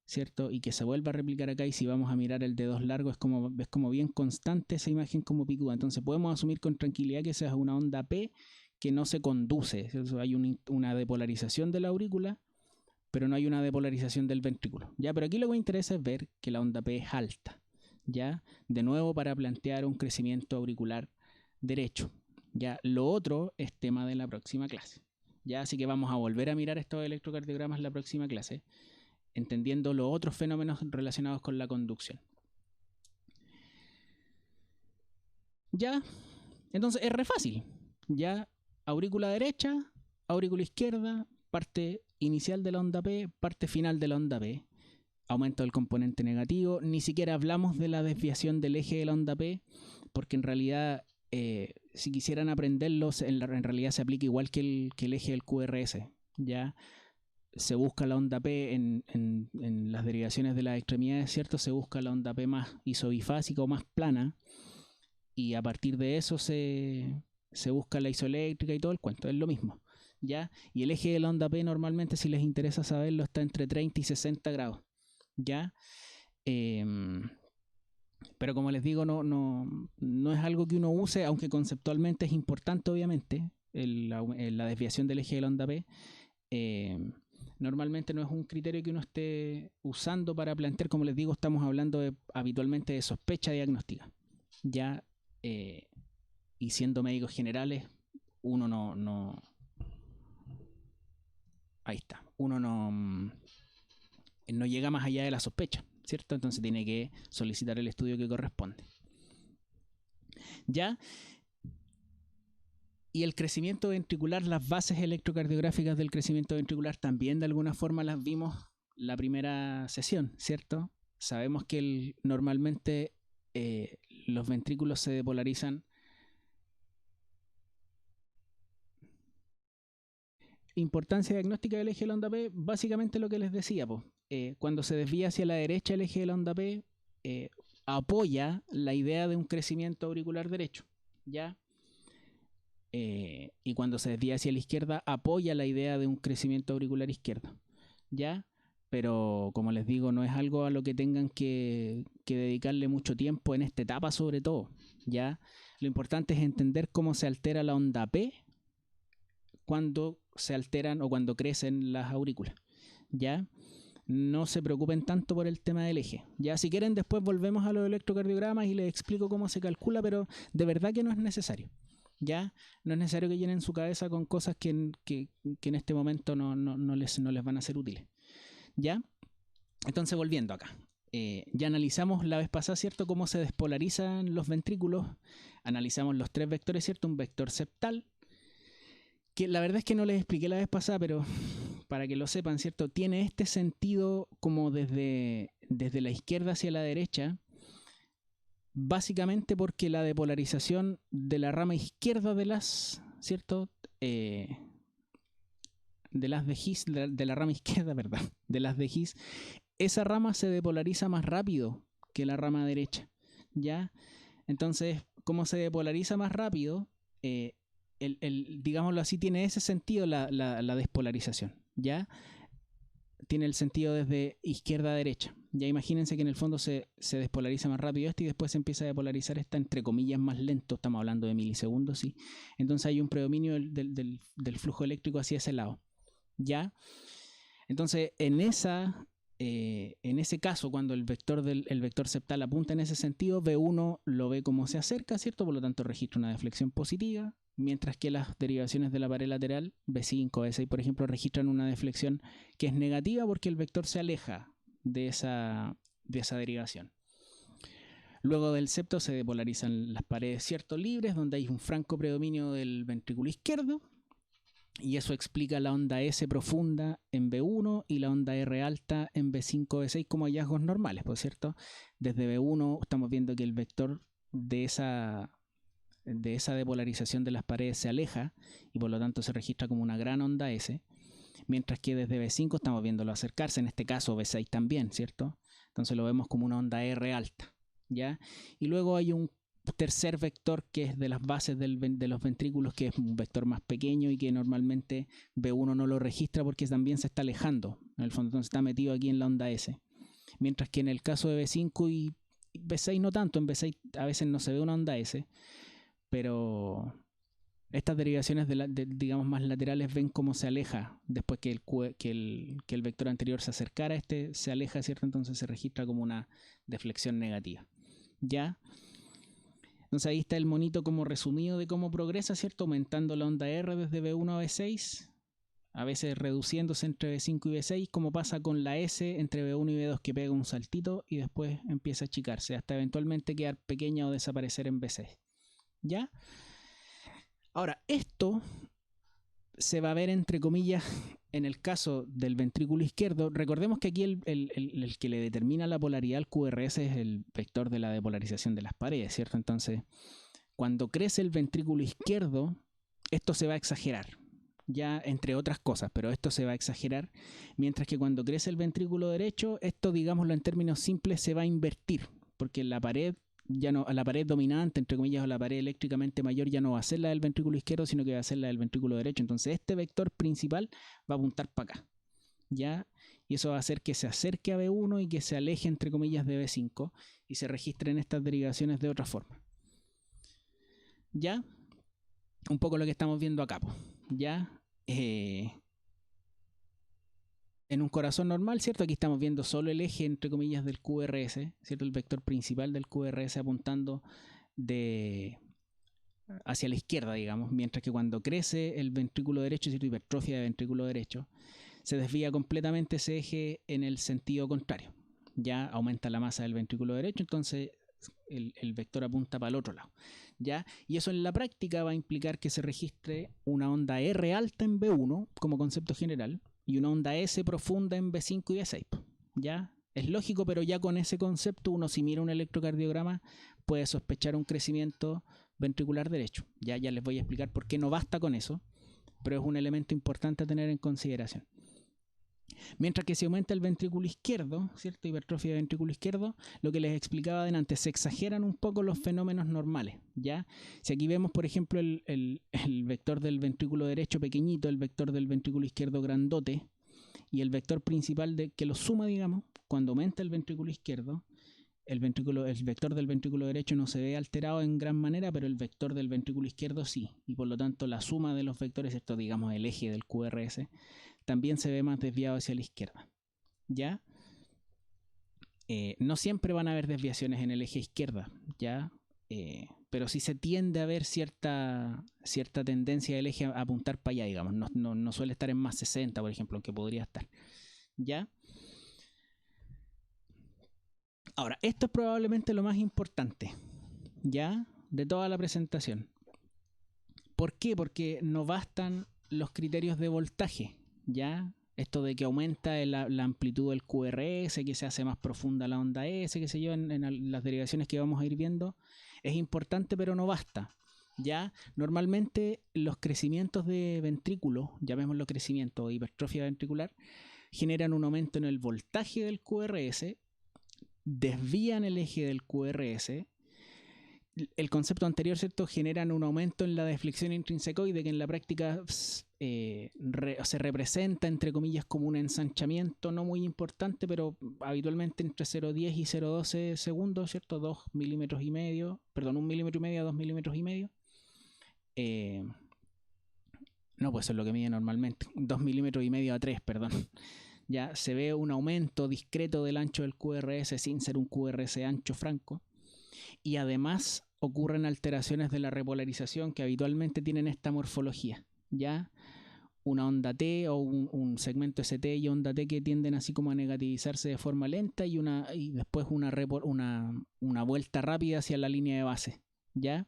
¿cierto? Y que se vuelva a replicar acá, y si vamos a mirar el D2 largo, es como bien constante esa imagen como picuda. Entonces podemos asumir con tranquilidad que esa es una onda P que no se conduce, ¿cierto? Hay una depolarización de la aurícula, pero no hay una depolarización del ventrículo, ¿ya? Pero aquí lo que me interesa es ver que la onda P es alta, ¿ya? De nuevo, para plantear un crecimiento auricular derecho, ¿ya? Lo otro es tema de la próxima clase, ¿ya? Así que vamos a volver a mirar estos electrocardiogramas en la próxima clase, entendiendo los otros fenómenos relacionados con la conducción. ¿Ya? Entonces es re fácil, ¿ya? Aurícula derecha, aurícula izquierda, parte inicial de la onda P, parte final de la onda P, aumento del componente negativo. Ni siquiera hablamos de la desviación del eje de la onda P, porque en realidad, si quisieran aprenderlos, en realidad se aplica igual que el eje del QRS, ¿ya? Se busca la onda P en las derivaciones de las extremidades, ¿cierto? Se busca la onda P más isobifásica o más plana, y a partir de eso se busca la isoeléctrica y todo el cuento, es lo mismo, ¿ya? Y el eje de la onda P normalmente, si les interesa saberlo, está entre 30 y 60 grados, ¿ya? Pero como les digo, no es algo que uno use, aunque conceptualmente es importante, obviamente, la desviación del eje de la onda P. Normalmente no es un criterio que uno esté usando para plantear. Como les digo, estamos hablando habitualmente de sospecha diagnóstica, ¿ya? Y siendo médicos generales, uno no ahí está, uno no llega más allá de la sospecha, ¿cierto? Entonces tiene que solicitar el estudio que corresponde, ¿ya? Y el crecimiento ventricular, las bases electrocardiográficas del crecimiento ventricular también de alguna forma las vimos la primera sesión, ¿cierto? Sabemos que normalmente los ventrículos se depolarizan. Importancia diagnóstica del eje de la onda P, básicamente lo que les decía, cuando se desvía hacia la derecha el eje de la onda P, apoya la idea de un crecimiento auricular derecho, ¿ya? Y cuando se desvía hacia la izquierda, apoya la idea de un crecimiento auricular izquierdo, ¿ya? Pero como les digo, no es algo a lo que tengan que dedicarle mucho tiempo en esta etapa, sobre todo, ¿ya? Lo importante es entender cómo se altera la onda P cuando se alteran o cuando crecen las aurículas, ¿ya? No se preocupen tanto por el tema del eje. Ya, si quieren, después volvemos a los electrocardiogramas y les explico cómo se calcula, pero de verdad que no es necesario. ¿Ya? No es necesario que llenen su cabeza con cosas que en este momento no les van a ser útiles, ¿ya? Entonces, volviendo acá. Ya analizamos la vez pasada, ¿cierto?, cómo se despolarizan los ventrículos. Analizamos los tres vectores, ¿cierto? Un vector septal, que la verdad es que no les expliqué la vez pasada, pero para que lo sepan, ¿cierto? Tiene este sentido como desde la izquierda hacia la derecha, básicamente porque la depolarización de la rama izquierda de las, ¿cierto? De las de His, de la rama izquierda, ¿verdad? De las de His, esa rama se depolariza más rápido que la rama derecha, ¿ya? Entonces, como se depolariza más rápido, digámoslo así, tiene ese sentido la despolarización, ¿ya? Tiene el sentido desde izquierda a derecha. Ya imagínense que en el fondo se despolariza más rápido y después se empieza a depolarizar esta, entre comillas, más lento. Estamos hablando de milisegundos, ¿sí? Entonces hay un predominio del flujo eléctrico hacia ese lado, ¿ya? Entonces, en esa en ese caso, cuando el vector septal apunta en ese sentido, V1 lo ve como se acerca, ¿cierto? Por lo tanto registra una deflexión positiva, mientras que las derivaciones de la pared lateral, V5, V6, por ejemplo, registran una deflexión que es negativa porque el vector se aleja de esa derivación. Luego del septo se depolarizan las paredes, ¿cierto?, libres, donde hay un franco predominio del ventrículo izquierdo, y eso explica la onda S profunda en V1 y la onda R alta en V5, V6 como hallazgos normales, por cierto. Desde V1 estamos viendo que el vector de esa depolarización de las paredes se aleja y por lo tanto se registra como una gran onda S, mientras que desde V5 estamos viéndolo acercarse, en este caso V6 también, ¿cierto? Entonces lo vemos como una onda R alta, ¿ya? Y luego hay un tercer vector que es de las bases de los ventrículos, que es un vector más pequeño y que normalmente V1 no lo registra porque también se está alejando, en el fondo, entonces está metido aquí en la onda S, mientras que en el caso de V5 y V6 no tanto, en V6 a veces no se ve una onda S, pero estas derivaciones digamos más laterales ven cómo se aleja después que el vector anterior se acercara, se aleja, ¿cierto? Entonces se registra como una deflexión negativa, ¿ya? Entonces ahí está el monito como resumido de cómo progresa, ¿cierto? Aumentando la onda R desde V1 a V6, a veces reduciéndose entre V5 y V6, como pasa con la S entre V1 y V2, que pega un saltito y después empieza a achicarse, hasta eventualmente quedar pequeña o desaparecer en V6, ¿ya? Ahora, esto se va a ver entre comillas en el caso del ventrículo izquierdo. Recordemos que aquí el que le determina la polaridad al QRS es el vector de la depolarización de las paredes, ¿cierto? Entonces, cuando crece el ventrículo izquierdo, esto se va a exagerar, ya entre otras cosas, pero esto se va a exagerar, mientras que cuando crece el ventrículo derecho, esto, digámoslo en términos simples, se va a invertir, porque la pared dominante, entre comillas, o la pared eléctricamente mayor ya no va a ser la del ventrículo izquierdo, sino que va a ser la del ventrículo derecho. Entonces este vector principal va a apuntar para acá, ¿ya? Y eso va a hacer que se acerque a V1 y que se aleje, entre comillas, de V5 y se registren estas derivaciones de otra forma, ¿ya? Un poco lo que estamos viendo acá, ¿ya? En un corazón normal, ¿cierto? Aquí estamos viendo solo el eje, entre comillas, del QRS, ¿cierto? El vector principal del QRS apuntando hacia la izquierda, digamos, mientras que cuando crece el ventrículo derecho, ¿cierto? Hipertrofia de ventrículo derecho, se desvía completamente ese eje en el sentido contrario. Ya aumenta la masa del ventrículo derecho, entonces el vector apunta para el otro lado, ¿ya? Y eso en la práctica va a implicar que se registre una onda R alta en V1 como concepto general y una onda S profunda en V5 y V6, ¿ya? Es lógico, pero ya con ese concepto uno, si mira un electrocardiograma, puede sospechar un crecimiento ventricular derecho. Ya les voy a explicar por qué no basta con eso, pero es un elemento importante a tener en consideración. Mientras que si aumenta el ventrículo izquierdo, ¿cierto? Hipertrofia de ventrículo izquierdo, lo que les explicaba adelante, se exageran un poco los fenómenos normales, ¿ya? Si aquí vemos, por ejemplo, el vector del ventrículo derecho pequeñito, el vector del ventrículo izquierdo grandote, y el vector principal que lo suma, digamos, cuando aumenta el ventrículo izquierdo, el vector del ventrículo derecho no se ve alterado en gran manera, pero el vector del ventrículo izquierdo sí, y por lo tanto la suma de los vectores, esto digamos el eje del QRS, también se ve más desviado hacia la izquierda, ¿ya? No siempre van a haber desviaciones en el eje izquierda, ¿ya? Pero sí se tiende a ver cierta tendencia del eje a apuntar para allá, digamos. No suele estar en más 60, por ejemplo, aunque podría estar, ¿ya? Ahora, esto es probablemente lo más importante, ¿ya? De toda la presentación. ¿Por qué? Porque no bastan los criterios de voltaje, ¿ya? Esto de que aumenta la amplitud del QRS, que se hace más profunda la onda S, que se lleva en las derivaciones que vamos a ir viendo, es importante, pero no basta, ¿ya? Normalmente los crecimientos de ventrículo, llamémoslo crecimiento o hipertrofia ventricular, generan un aumento en el voltaje del QRS, desvían el eje del QRS. El concepto anterior, ¿cierto? Generan un aumento en la deflexión intrínsecoide, que en la práctica se representa, entre comillas, como un ensanchamiento no muy importante, pero habitualmente entre 0,10 y 0,12 segundos, ¿cierto? 2 milímetros y medio, perdón, 1 milímetro y medio a 2 milímetros y medio. No, pues eso es lo que mide normalmente, 2 milímetros y medio a 3, perdón. ya se ve un aumento discreto del ancho del QRS sin ser un QRS ancho franco, y además ocurren alteraciones de la repolarización que habitualmente tienen esta morfología, ya una onda T o un segmento ST y onda T que tienden así como a negativizarse de forma lenta y después una vuelta rápida hacia la línea de base, ¿ya?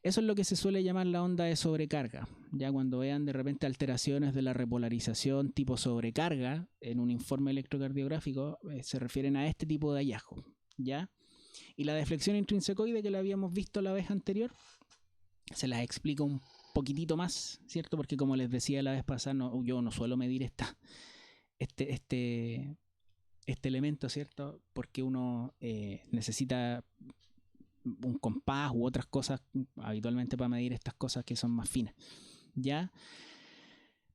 Eso es lo que se suele llamar la onda de sobrecarga. Ya cuando vean de repente alteraciones de la repolarización tipo sobrecarga en un informe electrocardiográfico, se refieren a este tipo de hallazgo, ¿ya? Y la deflexión intrinsecoide que la habíamos visto la vez anterior, se las explico un poquitito más, ¿cierto? Porque como les decía la vez pasada, yo no suelo medir este elemento, ¿cierto? Porque uno necesita un compás u otras cosas habitualmente para medir estas cosas que son más finas, ¿ya?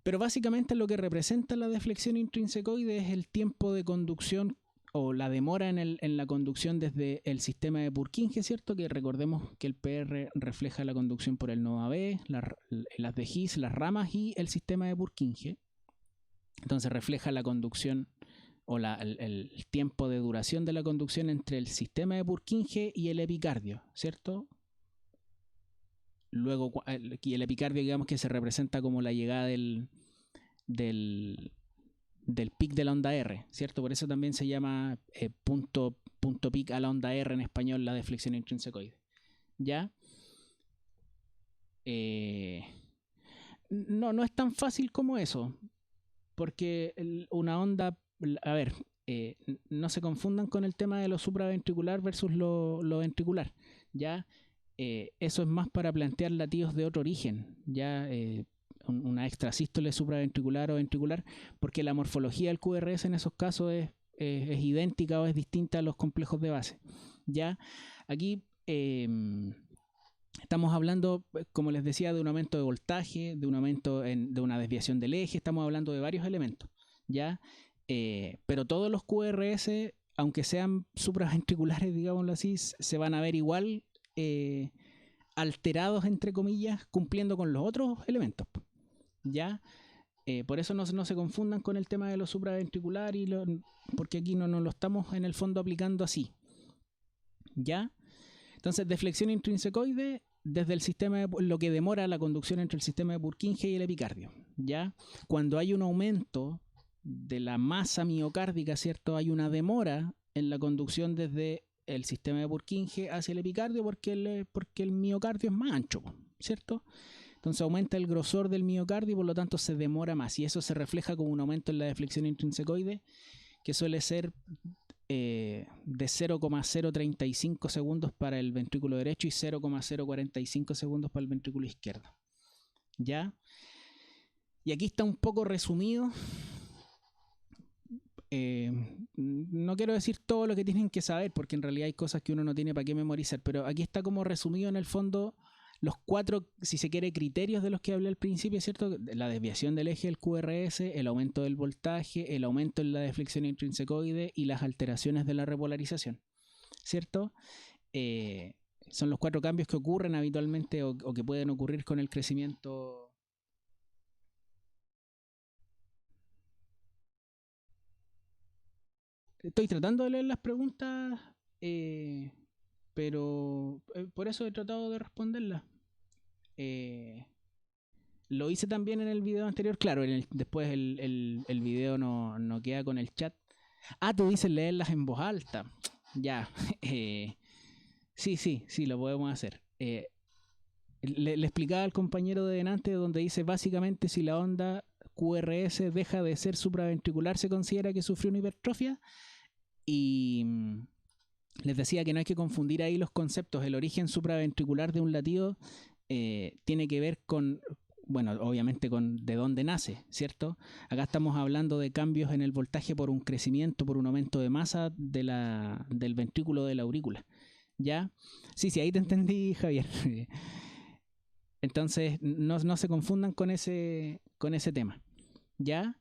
Pero básicamente lo que representa la deflexión intrinsecoide es el tiempo de conducción o la demora en la conducción desde el sistema de Purkinje, ¿cierto? Que recordemos que el PR refleja la conducción por el nodo AB, las de His, las ramas y el sistema de Purkinje. Entonces refleja la conducción o el tiempo de duración de la conducción entre el sistema de Purkinje y el epicardio, ¿cierto? Luego, y el epicardio, digamos que se representa como la llegada del pic de la onda R, ¿cierto? Por eso también se llama punto pic a la onda R en español, la deflexión intrinsecoide, ¿ya? No es tan fácil como eso, porque una onda, a ver, no se confundan con el tema de lo supraventricular versus lo ventricular, ¿ya? Eso es más para plantear latidos de otro origen, ¿ya? Una extrasístole supraventricular o ventricular, porque la morfología del QRS en esos casos es idéntica o es distinta a los complejos de base, ¿ya? Aquí estamos hablando, como les decía, de un aumento de voltaje, de un aumento de una desviación del eje, estamos hablando de varios elementos, ¿ya? Pero todos los QRS, aunque sean supraventriculares, digámoslo así, se van a ver igual alterados, entre comillas, cumpliendo con los otros elementos, ¿ya? Por eso no se confundan con el tema de lo supraventricular, porque aquí no lo estamos en el fondo aplicando así, ¿ya? Entonces, deflexión intrinsecoide desde el sistema lo que demora la conducción entre el sistema de Purkinje y el epicardio, ¿ya? Cuando hay un aumento de la masa miocárdica, ¿cierto? Hay una demora en la conducción desde el sistema de Purkinje hacia el epicardio porque el miocardio es más ancho, ¿cierto? Entonces aumenta el grosor del miocardio y por lo tanto se demora más, y eso se refleja como un aumento en la deflexión intrinsecoide que suele ser de 0,035 segundos para el ventrículo derecho y 0,045 segundos para el ventrículo izquierdo, ¿ya? Y aquí está un poco resumido. No quiero decir todo lo que tienen que saber, porque en realidad hay cosas que uno no tiene para qué memorizar, pero aquí está como resumido en el fondo los 4, si se quiere, criterios de los que hablé al principio, ¿cierto? La desviación del eje del QRS, el aumento del voltaje, el aumento en la deflexión intrinsecoide y las alteraciones de la repolarización, ¿cierto? Son los 4 cambios que ocurren habitualmente o que pueden ocurrir con el crecimiento. Estoy tratando de leer las preguntas, pero por eso he tratado de responderlas. Lo hice también en el video anterior, claro, después el video no queda con el chat. Ah, tú dices leerlas en voz alta. Ya, sí, lo podemos hacer. Le explicaba al compañero de delante donde dice básicamente si la onda QRS deja de ser supraventricular se considera que sufrió una hipertrofia, y les decía que no hay que confundir ahí los conceptos. El origen supraventricular de un latido tiene que ver con, bueno, obviamente con de dónde nace, ¿cierto? Acá estamos hablando de cambios en el voltaje por un crecimiento, por un aumento de masa del ventrículo de la aurícula, ¿ya? Sí, ahí te entendí, Javier. Entonces, no se confundan con ese tema, ¿ya?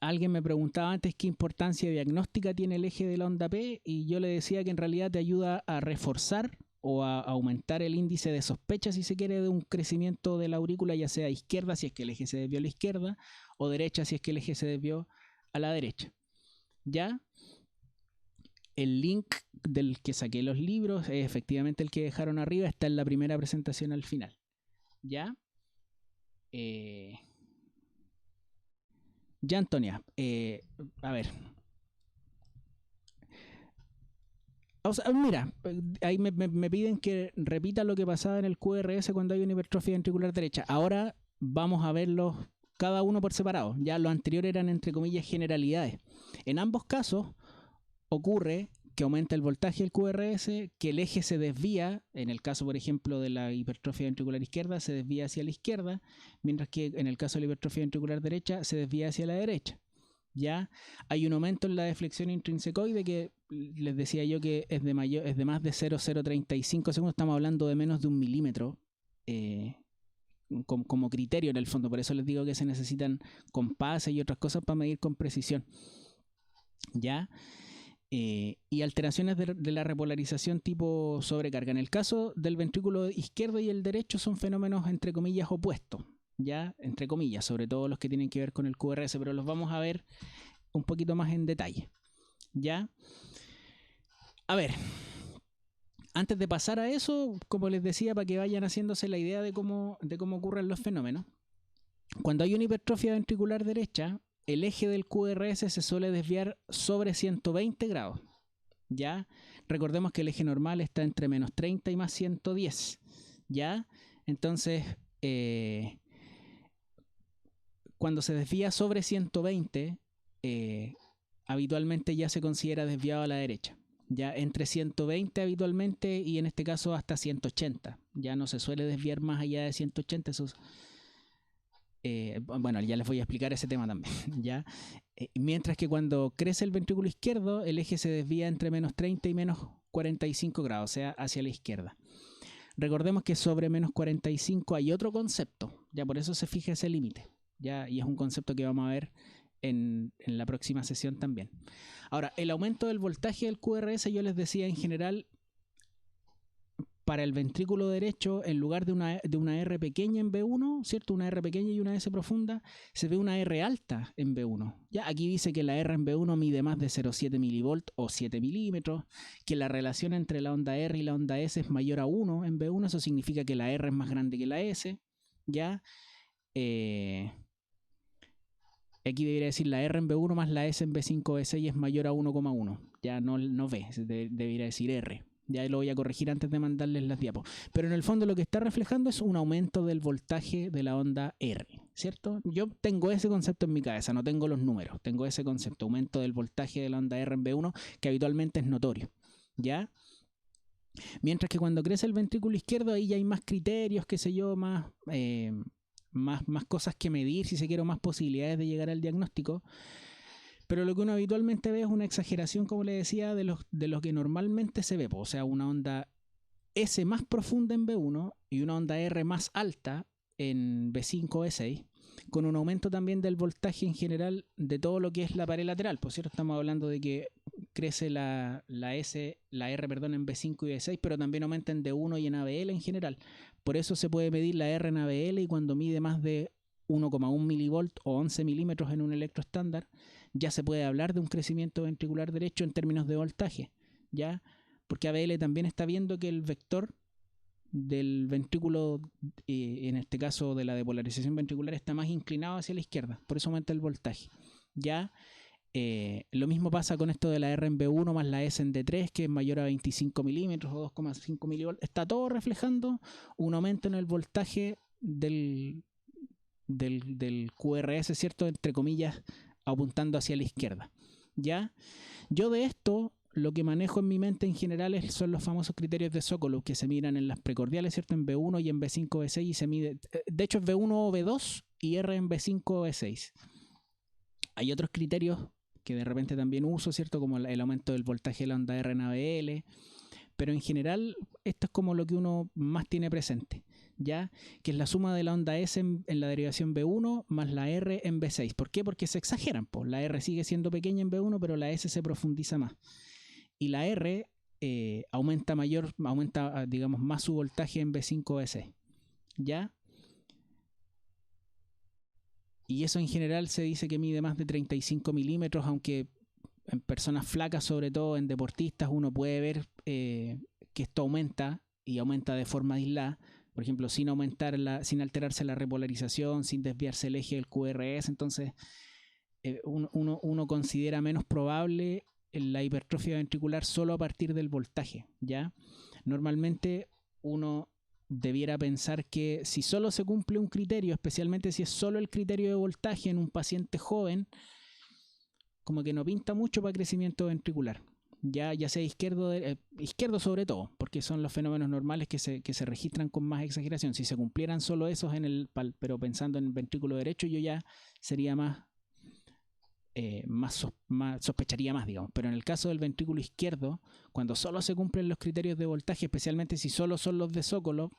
Alguien me preguntaba antes qué importancia diagnóstica tiene el eje de la onda P, y yo le decía que en realidad te ayuda a reforzar o a aumentar el índice de sospecha, si se quiere, de un crecimiento de la aurícula, ya sea izquierda si es que el eje se desvió a la izquierda, o derecha si es que el eje se desvió a la derecha. ¿Ya? El link del que saqué los libros es efectivamente el que dejaron arriba, está en la primera presentación al final. ¿Ya? Ya, Antonia, a ver. O sea, mira, ahí me piden que repita lo que pasaba en el QRS cuando hay una hipertrofia ventricular derecha. Ahora vamos a verlos cada uno por separado. Ya lo anterior eran, entre comillas, generalidades. En ambos casos ocurre que aumenta el voltaje del QRS, que el eje se desvía, en el caso, por ejemplo, de la hipertrofia ventricular izquierda, se desvía hacia la izquierda, mientras que en el caso de la hipertrofia ventricular derecha, se desvía hacia la derecha. ¿Ya? Hay un aumento en la deflexión intrinsecoide que les decía yo que es de más de 0,035 segundos, estamos hablando de menos de 1 milímetro como criterio en el fondo, por eso les digo que se necesitan compases y otras cosas para medir con precisión. ¿Ya? Y alteraciones de la repolarización tipo sobrecarga. En el caso del ventrículo izquierdo y el derecho son fenómenos entre comillas opuestos, ya entre comillas, sobre todo los que tienen que ver con el QRS, pero los vamos a ver un poquito más en detalle. Ya, a ver, antes de pasar a eso, como les decía, para que vayan haciéndose la idea de cómo ocurren los fenómenos, cuando hay una hipertrofia ventricular derecha, el eje del QRS se suele desviar sobre 120 grados. ¿Ya? Recordemos que el eje normal está entre menos 30 y más 110. ¿Ya? Entonces, cuando se desvía sobre 120, habitualmente ya se considera desviado a la derecha. Ya entre 120 habitualmente y en este caso hasta 180. Ya no se suele desviar más allá de 180. Eso bueno, ya les voy a explicar ese tema también. ¿Ya? Mientras que cuando crece el ventrículo izquierdo, el eje se desvía entre menos 30 y menos 45 grados, o sea, hacia la izquierda. Recordemos que sobre menos 45 hay otro concepto, ya por eso se fija ese límite, ya, y es un concepto que vamos a ver en la próxima sesión también. Ahora, el aumento del voltaje del QRS, yo les decía en general, para el ventrículo derecho, en lugar de una R pequeña en V1, ¿cierto? Una R pequeña y una S profunda, se ve una R alta en V1. Ya aquí dice que la R en V1 mide más de 0,7 milivolt o 7 milímetros, que la relación entre la onda R y la onda S es mayor a 1 en V1, eso significa que la R es más grande que la S, ¿ya? Aquí debería decir la R en V1 más la S en V5 V6 es mayor a 1,1, ya no V, debería decir R. Ya lo voy a corregir antes de mandarles las diapos. Pero en el fondo lo que está reflejando es un aumento del voltaje de la onda R, ¿cierto? Yo tengo ese concepto en mi cabeza, no tengo los números. Tengo ese concepto, aumento del voltaje de la onda R en V1, que habitualmente es notorio, ¿ya? Mientras que cuando crece el ventrículo izquierdo, ahí ya hay más criterios, qué sé yo, más cosas que medir, si se quiere, más posibilidades de llegar al diagnóstico. Pero lo que uno habitualmente ve es una exageración, como le decía, de lo que normalmente se ve. O sea, una onda S más profunda en V1 y una onda R más alta en V5 V6, con un aumento también del voltaje en general de todo lo que es la pared lateral. Por cierto, estamos hablando de que crece la R, perdón, en V5 y V6, pero también aumenta en D1 y en ABL en general. Por eso se puede medir la R en ABL y cuando mide más de 1,1 milivolt o 11 milímetros en un electro estándar, ya se puede hablar de un crecimiento ventricular derecho en términos de voltaje, ¿ya? Porque ABL también está viendo que el vector del ventrículo, en este caso de la depolarización ventricular, está más inclinado hacia la izquierda, por eso aumenta el voltaje, ¿ya? Lo mismo pasa con esto de la R en V1 más la S en D3, que es mayor a 25 milímetros o 2,5 milivolts. Está todo reflejando un aumento en el voltaje del QRS, ¿cierto? Entre comillas, apuntando hacia la izquierda, ¿ya? Yo de esto, lo que manejo en mi mente en general son los famosos criterios de Sokolov que se miran en las precordiales, ¿cierto? En V1 y en V5 V6 y se mide, de hecho es V1 o V2 y R en V5 o V6. Hay otros criterios que de repente también uso, ¿cierto? Como el aumento del voltaje de la onda R en ABL, pero en general esto es como lo que uno más tiene presente, ¿ya? Que es la suma de la onda S en la derivación V1 más la R en V6. ¿Por qué? Porque se exageran, pues. La R sigue siendo pequeña en V1, pero la S se profundiza más. Y la R aumenta, digamos, más su voltaje en V5 o V6. ¿Ya? Y eso en general se dice que mide más de 35 milímetros, aunque en personas flacas, sobre todo en deportistas, uno puede ver que esto aumenta y aumenta de forma aislada. Por ejemplo, sin alterarse la repolarización, sin desviarse el eje del QRS. Entonces, uno considera menos probable la hipertrofia ventricular solo a partir del voltaje, ¿ya? Normalmente uno debiera pensar que si solo se cumple un criterio, especialmente si es solo el criterio de voltaje en un paciente joven, como que no pinta mucho para crecimiento ventricular. Ya sea izquierdo sobre todo, porque son los fenómenos normales que se registran con más exageración. Si se cumplieran solo esos pero pensando en el ventrículo derecho, yo ya sería más sospecharía más, digamos. Pero en el caso del ventrículo izquierdo, cuando solo se cumplen los criterios de voltaje, especialmente si solo son los de Sokolov,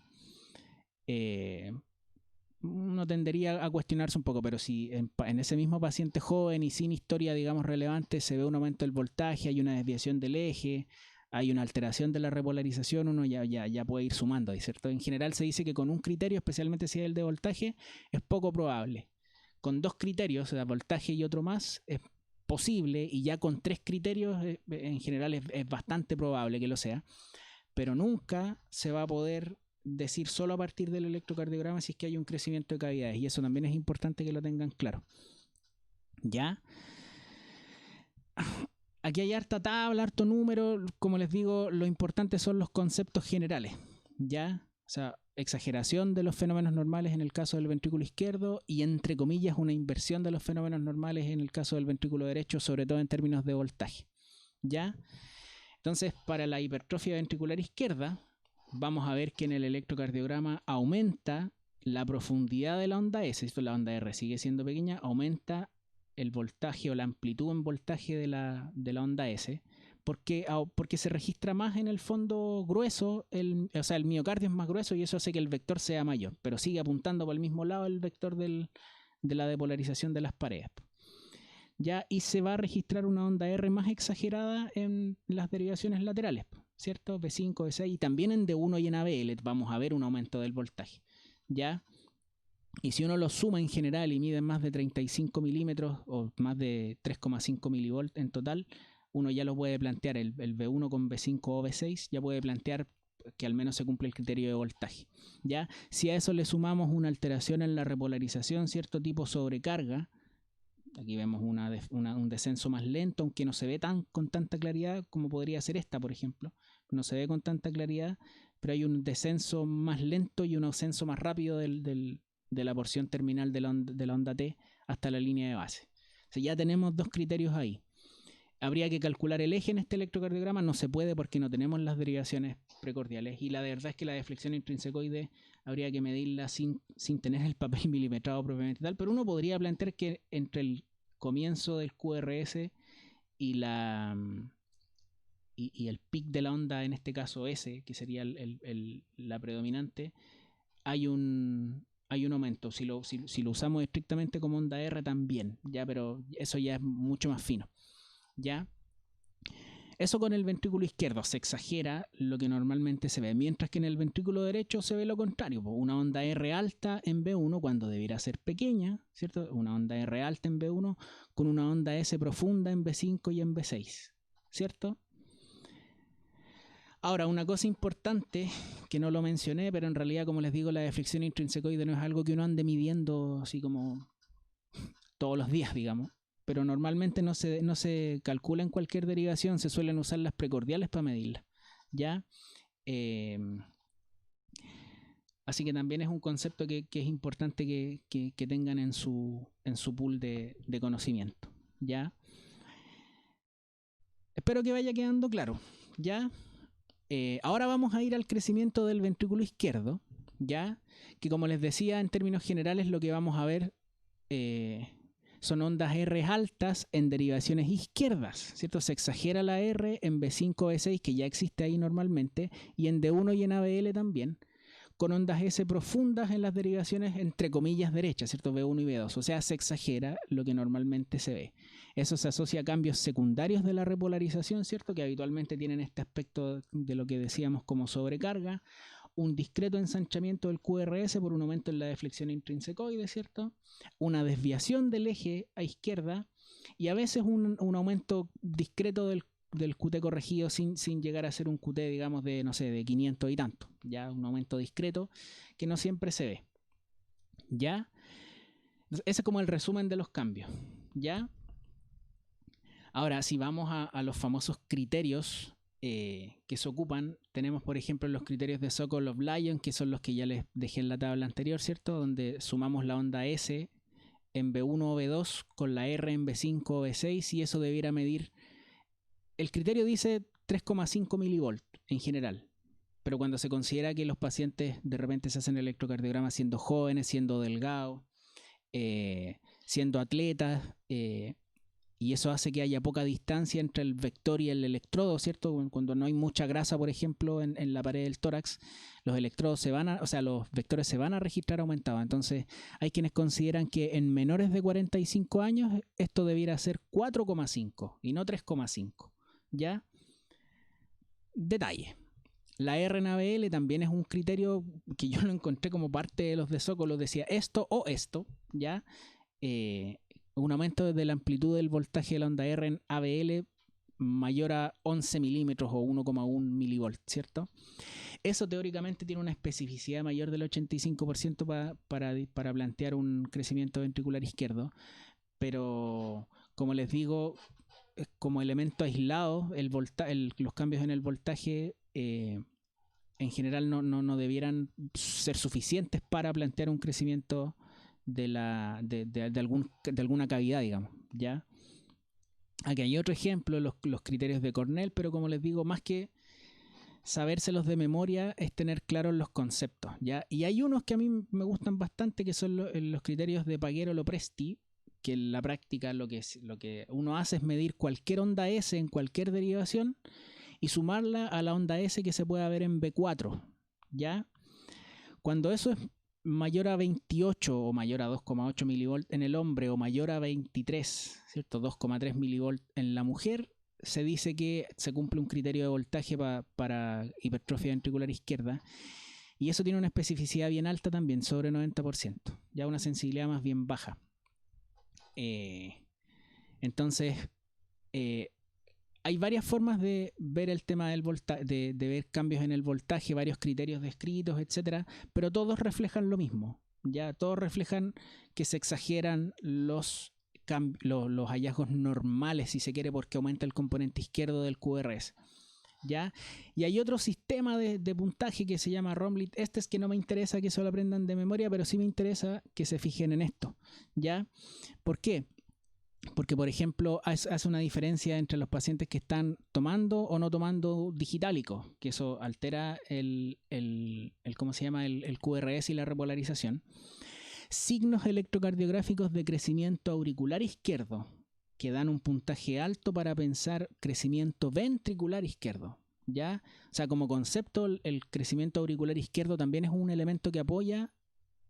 uno tendería a cuestionarse un poco, pero si en ese mismo paciente joven y sin historia, digamos, relevante, se ve un aumento del voltaje, hay una desviación del eje, hay una alteración de la repolarización, uno ya puede ir sumando, ¿cierto? En general se dice que con un criterio, especialmente si es el de voltaje, es poco probable. Con 2 criterios, o sea, voltaje y otro más, es posible, y ya con 3 criterios, en general es bastante probable que lo sea, pero nunca se va a poder decir solo a partir del electrocardiograma si es que hay un crecimiento de cavidades, y eso también es importante que lo tengan claro. ¿Ya? Aquí hay harta tabla, harto número, como les digo, lo importante son los conceptos generales, ¿ya? O sea, exageración de los fenómenos normales en el caso del ventrículo izquierdo y, entre comillas, una inversión de los fenómenos normales en el caso del ventrículo derecho, sobre todo en términos de voltaje, ¿ya? Entonces, para la hipertrofia ventricular izquierda, vamos a ver que en el electrocardiograma aumenta la profundidad de la onda S, esto la onda R sigue siendo pequeña, aumenta el voltaje o la amplitud en voltaje de la onda S, porque se registra más en el fondo grueso, o sea, el miocardio es más grueso y eso hace que el vector sea mayor, pero sigue apuntando por el mismo lado el vector de la depolarización de las paredes. ¿Ya? Y se va a registrar una onda R más exagerada en las derivaciones laterales, ¿cierto? V5, V6 y también en D1 y en ABL vamos a ver un aumento del voltaje, ¿ya? Y si uno lo suma en general y mide más de 35 milímetros o más de 3,5 milivolt en total, uno ya lo puede plantear, el V1 con V5 o V6 ya puede plantear que al menos se cumple el criterio de voltaje, ¿ya? Si a eso le sumamos una alteración en la repolarización, cierto tipo sobrecarga, aquí vemos un descenso más lento, aunque no se ve con tanta claridad como podría ser esta, por ejemplo. No se ve con tanta claridad, pero hay un descenso más lento y un ascenso más rápido de la porción terminal de la onda T hasta la línea de base. O sea, ya tenemos 2 criterios ahí. Habría que calcular el eje en este electrocardiograma, no se puede porque no tenemos las derivaciones precordiales, y la verdad es que la deflexión intrinsecoide habría que medirla sin tener el papel milimetrado propiamente tal, pero uno podría plantear que entre el comienzo del QRS y el pic de la onda, en este caso S, que sería la predominante, hay un aumento. Si lo usamos estrictamente como onda R también, ya, pero eso ya es mucho más fino, ¿ya? Eso con el ventrículo izquierdo se exagera lo que normalmente se ve, mientras que en el ventrículo derecho se ve lo contrario, una onda R alta en V1 cuando debiera ser pequeña, ¿cierto? Una onda R alta en V1 con una onda S profunda en V5 y en V6, ¿cierto? Ahora, una cosa importante que no lo mencioné, pero en realidad, como les digo, la deflexión intrinsecoide no es algo que uno ande midiendo así como todos los días, digamos. Pero normalmente no se calcula en cualquier derivación, se suelen usar las precordiales para medirla, ¿ya? Así que también es un concepto que es importante que tengan en su pool de conocimiento, ¿ya? Espero que vaya quedando claro, ¿ya? Ahora vamos a ir al crecimiento del ventrículo izquierdo, ¿ya? Que, como les decía, en términos generales lo que vamos a ver son ondas R altas en derivaciones izquierdas, ¿cierto? Se exagera la R en V5, V6, que ya existe ahí normalmente, y en D1 y en ABL también, con ondas S profundas en las derivaciones entre comillas derechas, ¿cierto? B1 y B2. O sea, se exagera lo que normalmente se ve. Eso se asocia a cambios secundarios de la repolarización, ¿cierto? Que habitualmente tienen este aspecto de lo que decíamos como sobrecarga, un discreto ensanchamiento del QRS por un aumento en la deflexión intrínsecoide, ¿cierto? Una desviación del eje a izquierda y a veces un aumento discreto del QT corregido sin llegar a ser un QT, digamos, de, no sé, de 500 y tanto. Ya un aumento discreto que no siempre se ve. ¿Ya? Ese es como el resumen de los cambios. ¿Ya? Ahora, si vamos a los famosos criterios que se ocupan, tenemos por ejemplo los criterios de Sokolov-Lyon, que son los que ya les dejé en la tabla anterior, ¿cierto? Donde sumamos la onda S en B1 o B2 con la R en B5 o B6 y eso debiera medir. El criterio dice 3,5 milivolt en general, pero cuando se considera que los pacientes de repente se hacen electrocardiograma siendo jóvenes, siendo delgados, siendo atletas, y eso hace que haya poca distancia entre el vector y el electrodo, ¿cierto? Cuando no hay mucha grasa, por ejemplo, en la pared del tórax, los electrodos los vectores se van a registrar aumentados. Entonces, hay quienes consideran que en menores de 45 años esto debiera ser 4,5 y no 3,5. ¿Ya? Detalle. La R en ABL también es un criterio que yo lo encontré como parte de los de Sokolov, decía esto o esto, ¿ya? Un aumento de la amplitud del voltaje de la onda R en ABL mayor a 11 milímetros o 1,1 milivolt, ¿cierto? Eso teóricamente tiene una especificidad mayor del 85% para plantear un crecimiento ventricular izquierdo, pero como les digo, como elemento aislado, los cambios en el voltaje en general no debieran ser suficientes para plantear un crecimiento de alguna cavidad, digamos, ¿ya? Aquí hay otro ejemplo, los criterios de Cornell, pero como les digo, más que sabérselos de memoria es tener claros los conceptos, ¿ya? Y hay unos que a mí me gustan bastante, que son los criterios de Paguero-Lopresti, que en la práctica lo que uno hace es medir cualquier onda S en cualquier derivación y sumarla a la onda S que se pueda ver en B4, ¿ya? Cuando eso es mayor a 28 o mayor a 2,8 milivolt en el hombre o mayor a 23, ¿cierto? 2,3 milivolt en la mujer, se dice que se cumple un criterio de voltaje para hipertrofia ventricular izquierda y eso tiene una especificidad bien alta también, sobre 90%, ya una sensibilidad más bien baja. Entonces, hay varias formas de ver el tema del voltaje, de ver cambios en el voltaje, varios criterios descritos, etcétera, pero todos reflejan lo mismo. Ya todos reflejan que se exageran los hallazgos normales, si se quiere, porque aumenta el componente izquierdo del QRS. ¿Ya? Y hay otro sistema de puntaje que se llama Romlit. Este es que no me interesa que se lo aprendan de memoria, pero sí me interesa que se fijen en esto. ¿Ya? ¿Por qué? Porque, por ejemplo, hace una diferencia entre los pacientes que están tomando o no tomando digitálico, que eso altera ¿cómo se llama? El QRS y la repolarización. Signos electrocardiográficos de crecimiento auricular izquierdo, que dan un puntaje alto para pensar crecimiento ventricular izquierdo, ¿ya? O sea, como concepto, el crecimiento auricular izquierdo también es un elemento que apoya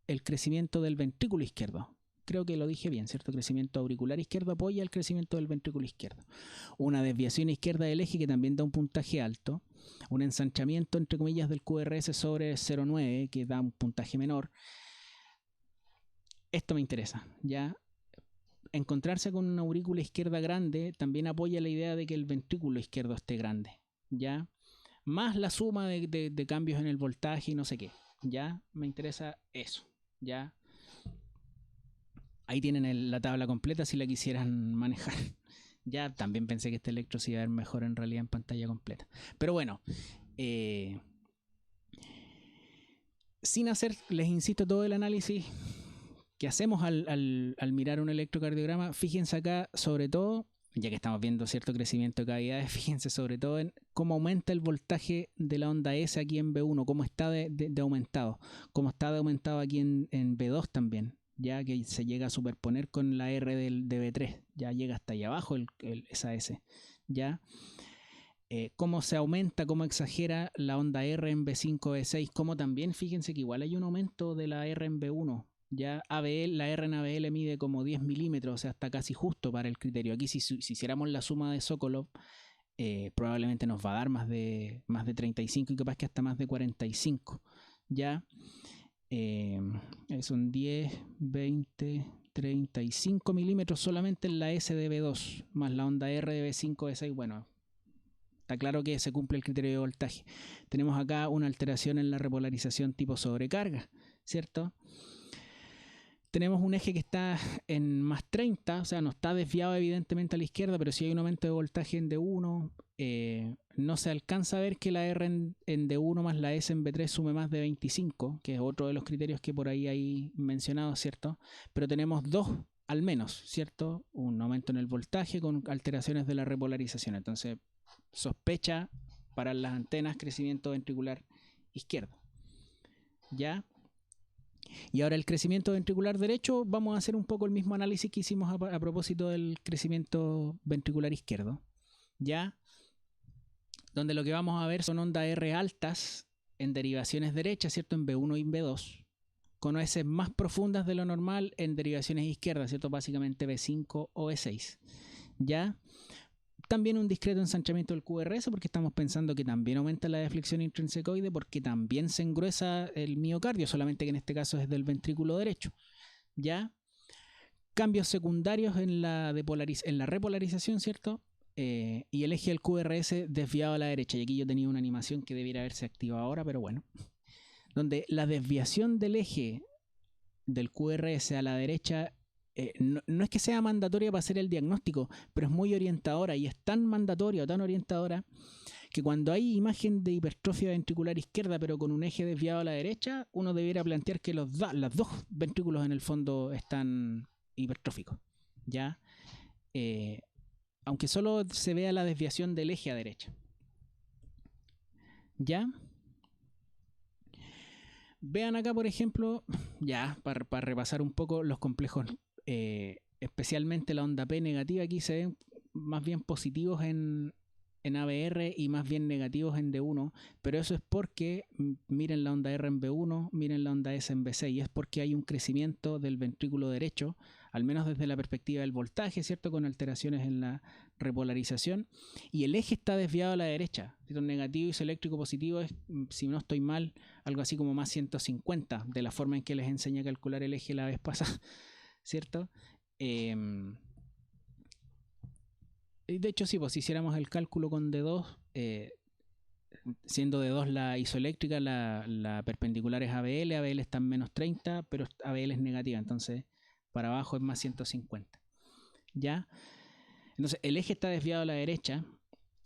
el crecimiento del ventrículo izquierdo. Creo que lo dije bien, ¿cierto? Crecimiento auricular izquierdo apoya el crecimiento del ventrículo izquierdo. Una desviación izquierda del eje que también da un puntaje alto. Un ensanchamiento, entre comillas, del QRS sobre 0,9 que da un puntaje menor. Esto me interesa, ¿ya? Encontrarse con una aurícula izquierda grande también apoya la idea de que el ventrículo izquierdo esté grande, ¿ya? Más la suma de cambios en el voltaje y no sé qué, ¿ya? Me interesa eso, ¿ya? Ahí tienen la tabla completa si la quisieran manejar. Ya también pensé que este electro se iba a ver mejor en realidad en pantalla completa. Pero bueno, sin hacer, les insisto, todo el análisis que hacemos al mirar un electrocardiograma, fíjense acá sobre todo, ya que estamos viendo cierto crecimiento de cavidades, fíjense sobre todo en cómo aumenta el voltaje de la onda S aquí en B1, cómo está de aumentado, cómo está de aumentado aquí en B2 también, ya que se llega a superponer con la R de B3, ya llega hasta ahí abajo esa S, ya. cómo se aumenta, cómo exagera la onda R en B5, B6, como también fíjense que igual hay un aumento de la R en B1. Ya ABL, la R en ABL mide como 10 milímetros, o sea, está casi justo para el criterio. Aquí si hiciéramos la suma de Sokolov, probablemente nos va a dar más de 35 y capaz que hasta más de 45. Ya son 10, 20, 35 milímetros solamente en la S de B2, más la onda R de B5, B6. Bueno, está claro que se cumple el criterio de voltaje. Tenemos acá una alteración en la repolarización tipo sobrecarga, ¿cierto? Tenemos un eje que está en más 30, o sea, no está desviado evidentemente a la izquierda, pero sí hay un aumento de voltaje en D1. No se alcanza a ver que la R en D1 más la S en B3 sume más de 25, que es otro de los criterios que por ahí hay mencionado, ¿cierto? Pero tenemos dos al menos, ¿cierto? Un aumento en el voltaje con alteraciones de la repolarización. Entonces, sospecha para las antenas crecimiento ventricular izquierdo. ¿Ya? Y ahora el crecimiento ventricular derecho, vamos a hacer un poco el mismo análisis que hicimos a propósito del crecimiento ventricular izquierdo, ¿ya? Donde lo que vamos a ver son ondas R altas en derivaciones derechas, ¿cierto? En B1 y B2, con OS más profundas de lo normal en derivaciones izquierdas, ¿cierto? Básicamente B5 o B6, ¿ya? También un discreto ensanchamiento del QRS porque estamos pensando que también aumenta la deflexión intrinsecoide porque también se engruesa el miocardio, solamente que en este caso es del ventrículo derecho. ¿Ya? Cambios secundarios en la repolarización, ¿cierto? Y el eje del QRS desviado a la derecha. Y aquí yo tenía una animación que debiera haberse activado ahora, pero bueno. Donde la desviación del eje del QRS a la derecha no es que sea mandatoria para hacer el diagnóstico, pero es muy orientadora y es tan mandatoria o tan orientadora que cuando hay imagen de hipertrofia ventricular izquierda pero con un eje desviado a la derecha, uno debiera plantear que los dos ventrículos en el fondo están hipertróficos, ¿ya? Aunque solo se vea la desviación del eje a derecha. ¿Ya? Vean acá, por ejemplo, ya, para repasar un poco los complejos, especialmente la onda P negativa, aquí se ven más bien positivos en ABR y más bien negativos en D1, pero eso es porque miren la onda R en B1, miren la onda S en B6, y es porque hay un crecimiento del ventrículo derecho, al menos desde la perspectiva del voltaje, ¿cierto? Con alteraciones en la repolarización, y el eje está desviado a la derecha, ¿cierto? Negativo isoeléctrico positivo es, si no estoy mal, algo así como más 150, de la forma en que les enseñé a calcular el eje la vez pasada, ¿cierto? De hecho, sí, pues si hiciéramos el cálculo con D2, siendo D2 la isoeléctrica, la perpendicular es ABL, ABL está en menos 30, pero ABL es negativa, entonces para abajo es más 150. ¿Ya? Entonces el eje está desviado a la derecha,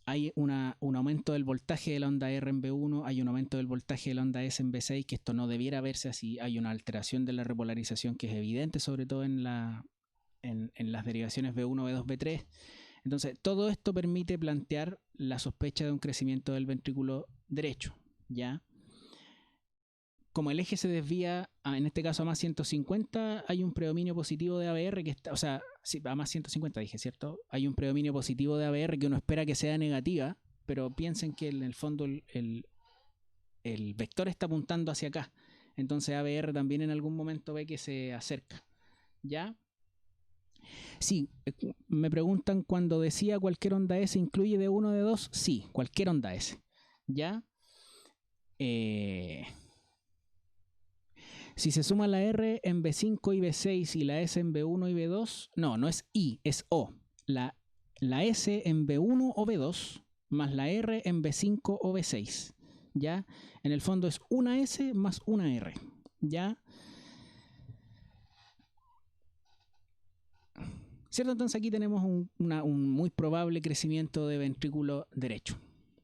hay un aumento del voltaje de la onda R en B1, hay un aumento del voltaje de la onda S en B6, que esto no debiera verse así, hay una alteración de la repolarización que es evidente, sobre todo en las derivaciones B1, B2, B3. Entonces, todo esto permite plantear la sospecha de un crecimiento del ventrículo derecho, ¿ya? Como el eje se desvía, en este caso a más 150, hay un predominio positivo de ABR que está, o sea, sí, a más 150 dije, ¿cierto? Hay un predominio positivo de ABR que uno espera que sea negativa, pero piensen que en el fondo el vector está apuntando hacia acá. Entonces ABR también en algún momento ve que se acerca, ¿ya? Sí, me preguntan cuando decía cualquier onda S incluye D1, D2. Sí, cualquier onda S. ¿Ya? Si se suma la R en B5 y B6 y la S en B1 y B2, no es I, es O. La S en B1 o B2 más la R en B5 o B6. ¿Ya? En el fondo es una S más una R. ¿Ya? ¿Cierto? Entonces aquí tenemos un muy probable crecimiento de ventrículo derecho,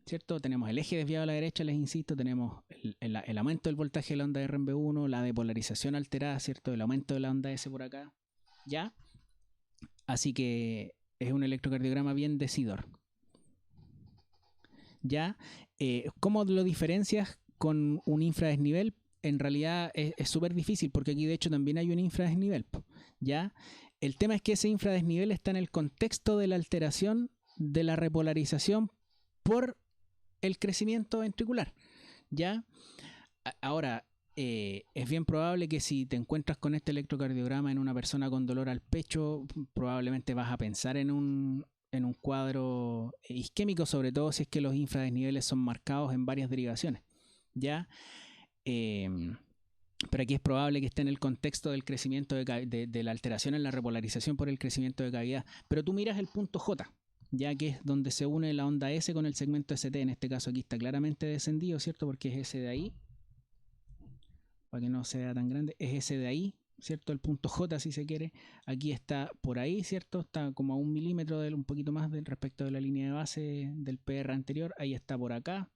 ¿cierto? Tenemos el eje desviado a la derecha, les insisto, tenemos el aumento del voltaje de la onda R en B1, la depolarización alterada, ¿cierto? El aumento de la onda S por acá, ¿ya? Así que es un electrocardiograma bien decidor. ¿Ya? ¿Cómo lo diferencias con un infradesnivel? En realidad es súper difícil porque aquí de hecho también hay un infradesnivel, ¿ya? El tema es que ese infradesnivel está en el contexto de la alteración de la repolarización por el crecimiento ventricular. ¿Ya? Ahora, es bien probable que si te encuentras con este electrocardiograma en una persona con dolor al pecho, probablemente vas a pensar en un cuadro isquémico, sobre todo si es que los infradesniveles son marcados en varias derivaciones. ¿Ya? Pero aquí es probable que esté en el contexto del crecimiento de la alteración en la repolarización por el crecimiento de cavidad. Pero tú miras el punto J, ya que es donde se une la onda S con el segmento ST. En este caso aquí está claramente descendido, ¿cierto? Porque es ese de ahí, para que no sea tan grande, es ese de ahí, ¿cierto? El punto J, si se quiere. Aquí está por ahí, ¿cierto? Está como a 1 milímetro, un poquito más respecto de la línea de base del PR anterior. Ahí está por acá.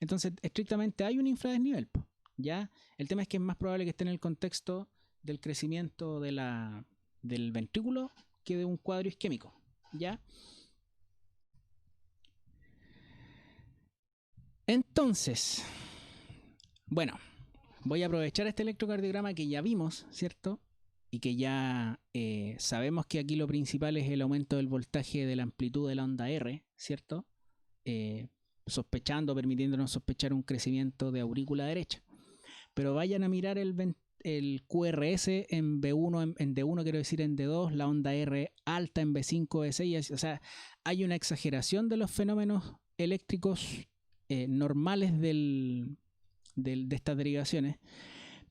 Entonces, estrictamente hay un infradesnivel, ¿ya? El tema es que es más probable que esté en el contexto del crecimiento del ventrículo que de un cuadro isquémico, ¿ya? Entonces, bueno, voy a aprovechar este electrocardiograma que ya vimos, ¿cierto? Y que ya sabemos que aquí lo principal es el aumento del voltaje de la amplitud de la onda R, ¿cierto? Permitiéndonos sospechar un crecimiento de aurícula derecha. Pero vayan a mirar el QRS en B1, en D1 quiero decir en D2, la onda R alta en B5, B6, o sea, hay una exageración de los fenómenos eléctricos normales de estas derivaciones,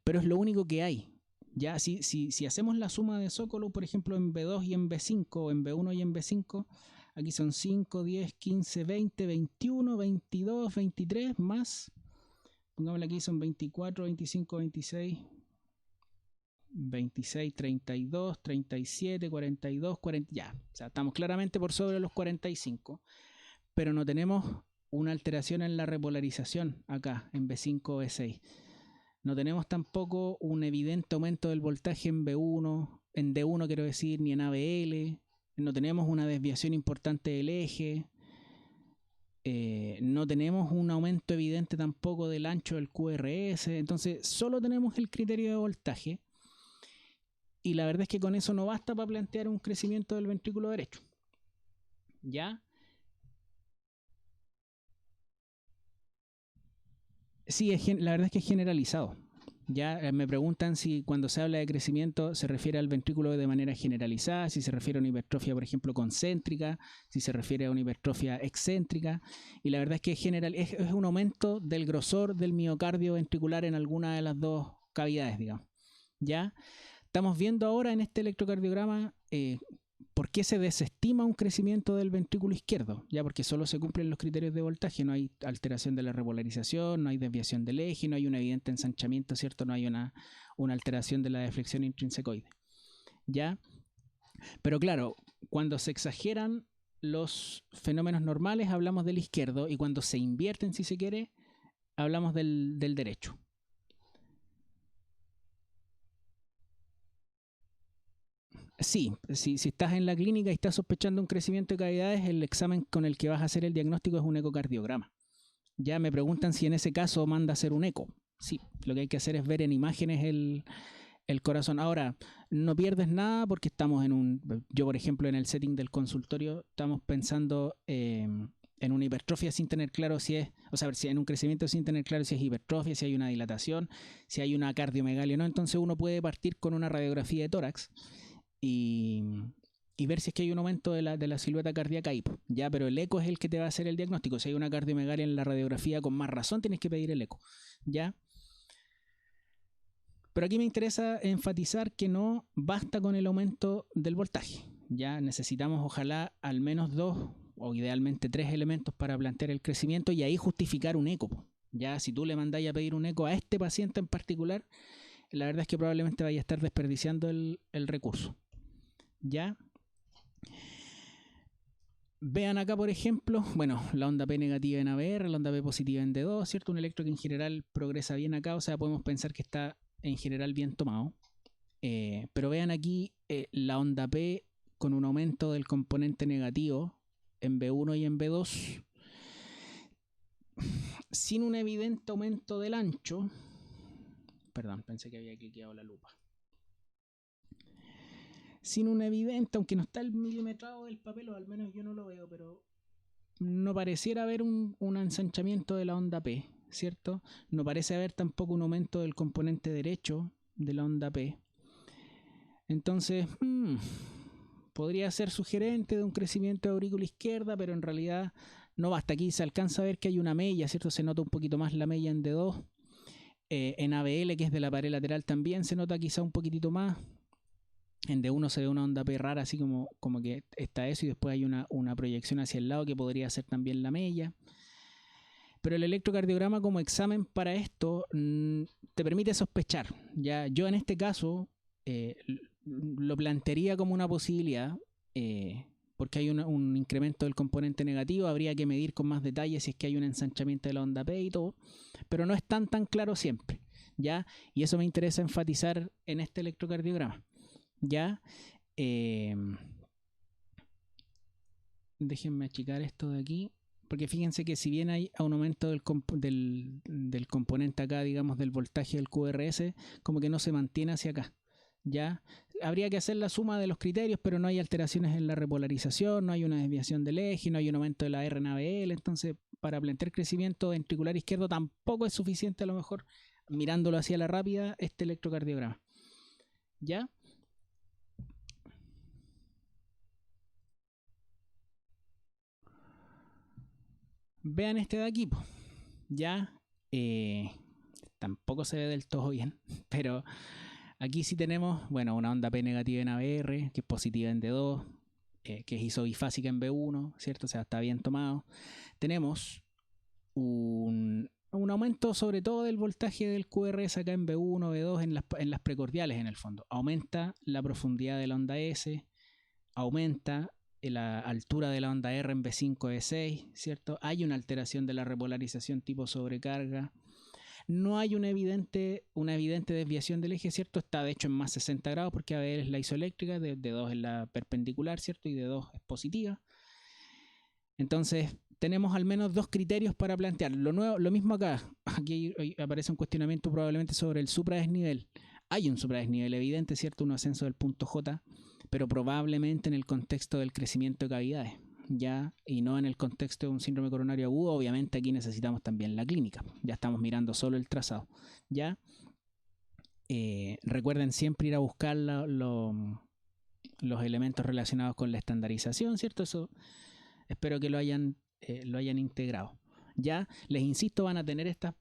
pero es lo único que hay. Ya, si hacemos la suma de Sokolov, por ejemplo, en B2 y en B5, o en B1 y en B5, aquí son 5, 10, 15, 20, 21, 22, 23, más, pongámosle aquí, son 24, 25, 26, 26, 32, 37, 42, 40, ya. O sea, estamos claramente por sobre los 45, pero no tenemos una alteración en la repolarización acá, en B5 o B6. No tenemos tampoco un evidente aumento del voltaje en B1, en D1 quiero decir, ni en ABL. No tenemos una desviación importante del eje. No tenemos un aumento evidente tampoco del ancho del QRS. Entonces, solo tenemos el criterio de voltaje. Y la verdad es que con eso no basta para plantear un crecimiento del ventrículo derecho. ¿Ya? Sí, la verdad es que es generalizado. Ya me preguntan si cuando se habla de crecimiento se refiere al ventrículo de manera generalizada, si se refiere a una hipertrofia, por ejemplo, concéntrica, si se refiere a una hipertrofia excéntrica. Y la verdad es que es un aumento del grosor del miocardio ventricular en alguna de las dos cavidades, digamos. ¿Ya? Estamos viendo ahora en este electrocardiograma por qué se desestima un crecimiento del ventrículo izquierdo, ya porque solo se cumplen los criterios de voltaje, no hay alteración de la repolarización, no hay desviación del eje, no hay un evidente ensanchamiento, ¿cierto? No hay una alteración de la deflexión intrínsecoide. ¿Ya? Pero claro, cuando se exageran los fenómenos normales hablamos del izquierdo y cuando se invierten, si se quiere, hablamos del derecho. Sí, si estás en la clínica y estás sospechando un crecimiento de cavidades, el examen con el que vas a hacer el diagnóstico es un ecocardiograma. Ya me preguntan si en ese caso manda a hacer un eco. Sí, lo que hay que hacer es ver en imágenes el corazón. Ahora, no pierdes nada porque estamos yo por ejemplo en el setting del consultorio estamos pensando en una hipertrofia sin tener claro si es, o sea, si en un crecimiento sin tener claro si es hipertrofia, si hay una dilatación, si hay una cardiomegalia o no. Entonces uno puede partir con una radiografía de tórax y ver si es que hay un aumento de la silueta cardíaca ahí, ya, pero el eco es el que te va a hacer el diagnóstico. Si hay una cardiomegalia en la radiografía, con más razón tienes que pedir el eco, ya. Pero aquí me interesa enfatizar que no basta con el aumento del voltaje, ya necesitamos ojalá al menos 2 o idealmente 3 elementos para plantear el crecimiento y ahí justificar un eco. Ya, si tú le mandáis a pedir un eco a este paciente en particular, la verdad es que probablemente vaya a estar desperdiciando el recurso. ¿Ya? Vean acá, por ejemplo, bueno, la onda P negativa en ABR, la onda P positiva en D2, ¿cierto? Un electro que en general progresa bien acá, o sea, podemos pensar que está en general bien tomado. Pero vean aquí la onda P con un aumento del componente negativo en B1 y en B2, sin un evidente aumento del ancho. Perdón, pensé que había cliqueado la lupa. Sin un evidente, aunque no está el milimetrado del papel, o al menos yo no lo veo, pero no pareciera haber un ensanchamiento de la onda P, ¿cierto? No parece haber tampoco un aumento del componente derecho de la onda P. Entonces, podría ser sugerente de un crecimiento de aurícula izquierda, pero en realidad no basta. Aquí se alcanza a ver que hay una mella, ¿cierto? Se nota un poquito más la mella en D2. En ABL, que es de la pared lateral, también se nota quizá un poquitito más. En D1 se ve una onda P rara, así como que está eso, y después hay una proyección hacia el lado que podría ser también la mella. Pero el electrocardiograma como examen para esto te permite sospechar. Ya, yo en este caso lo plantearía como una posibilidad, porque hay un incremento del componente negativo. Habría que medir con más detalle si es que hay un ensanchamiento de la onda P y todo, pero no es tan claro siempre, ¿ya? Y eso me interesa enfatizar en este electrocardiograma, ¿ya? Déjenme achicar esto de aquí, porque fíjense que si bien hay un aumento del componente acá, digamos, del voltaje del QRS, como que no se mantiene hacia acá, ¿ya? Habría que hacer la suma de los criterios, pero no hay alteraciones en la repolarización, no hay una desviación del eje, no hay un aumento de la R en ABL. Entonces, para plantear crecimiento ventricular izquierdo tampoco es suficiente, a lo mejor, mirándolo hacia la rápida, este electrocardiograma, ¿ya? Vean este de aquí, ¿ya? Tampoco se ve del todo bien, pero aquí sí tenemos, bueno, una onda P negativa en ABR, que es positiva en D2, que es isobifásica en B1, ¿cierto? O sea, está bien tomado. Tenemos un aumento sobre todo del voltaje del QRS acá en B1, B2, en las precordiales en el fondo. Aumenta la profundidad de la onda S, aumenta la altura de la onda R en B5, B6, ¿cierto? Hay una alteración de la repolarización tipo sobrecarga. No hay una evidente desviación del eje, ¿cierto? Está de hecho en más 60 grados porque ABL es la isoeléctrica, de 2 es la perpendicular, ¿cierto? Y de 2 es positiva. Entonces, tenemos al menos dos criterios para plantear. Lo mismo acá. Aquí aparece un cuestionamiento probablemente sobre el supradesnivel. Hay un supradesnivel evidente, ¿cierto? Un ascenso del punto J, pero probablemente en el contexto del crecimiento de cavidades, ya, y no en el contexto de un síndrome coronario agudo. Obviamente aquí necesitamos también la clínica. Ya estamos mirando solo el trazado, ¿ya? Recuerden siempre ir a buscar los elementos relacionados con la estandarización, ¿cierto? Eso espero que lo hayan integrado. Ya, les insisto, van a tener estas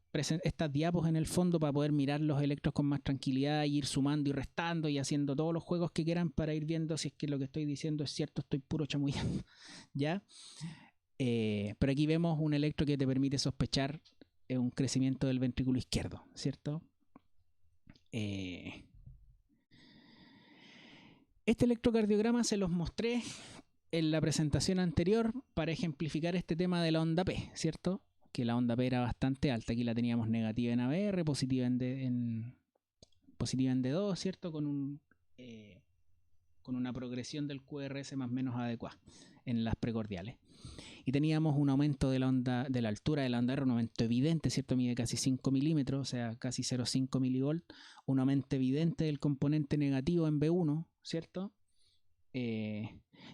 diapos en el fondo para poder mirar los electros con más tranquilidad y ir sumando y restando y haciendo todos los juegos que quieran para ir viendo si es que lo que estoy diciendo es cierto, estoy puro chamullando. ¿Ya? Pero aquí vemos un electro que te permite sospechar un crecimiento del ventrículo izquierdo, ¿cierto? Este electrocardiograma se los mostré en la presentación anterior para ejemplificar este tema de la onda P, ¿cierto? Que la onda P era bastante alta. Aquí la teníamos negativa en ABR, positiva en D2, ¿cierto? Con una progresión del QRS más o menos adecuada en las precordiales. Y teníamos un aumento de la altura de la onda R, un aumento evidente, ¿cierto? Mide casi 5 milímetros, o sea, casi 0,5 milivolt. Un aumento evidente del componente negativo en B1, ¿cierto?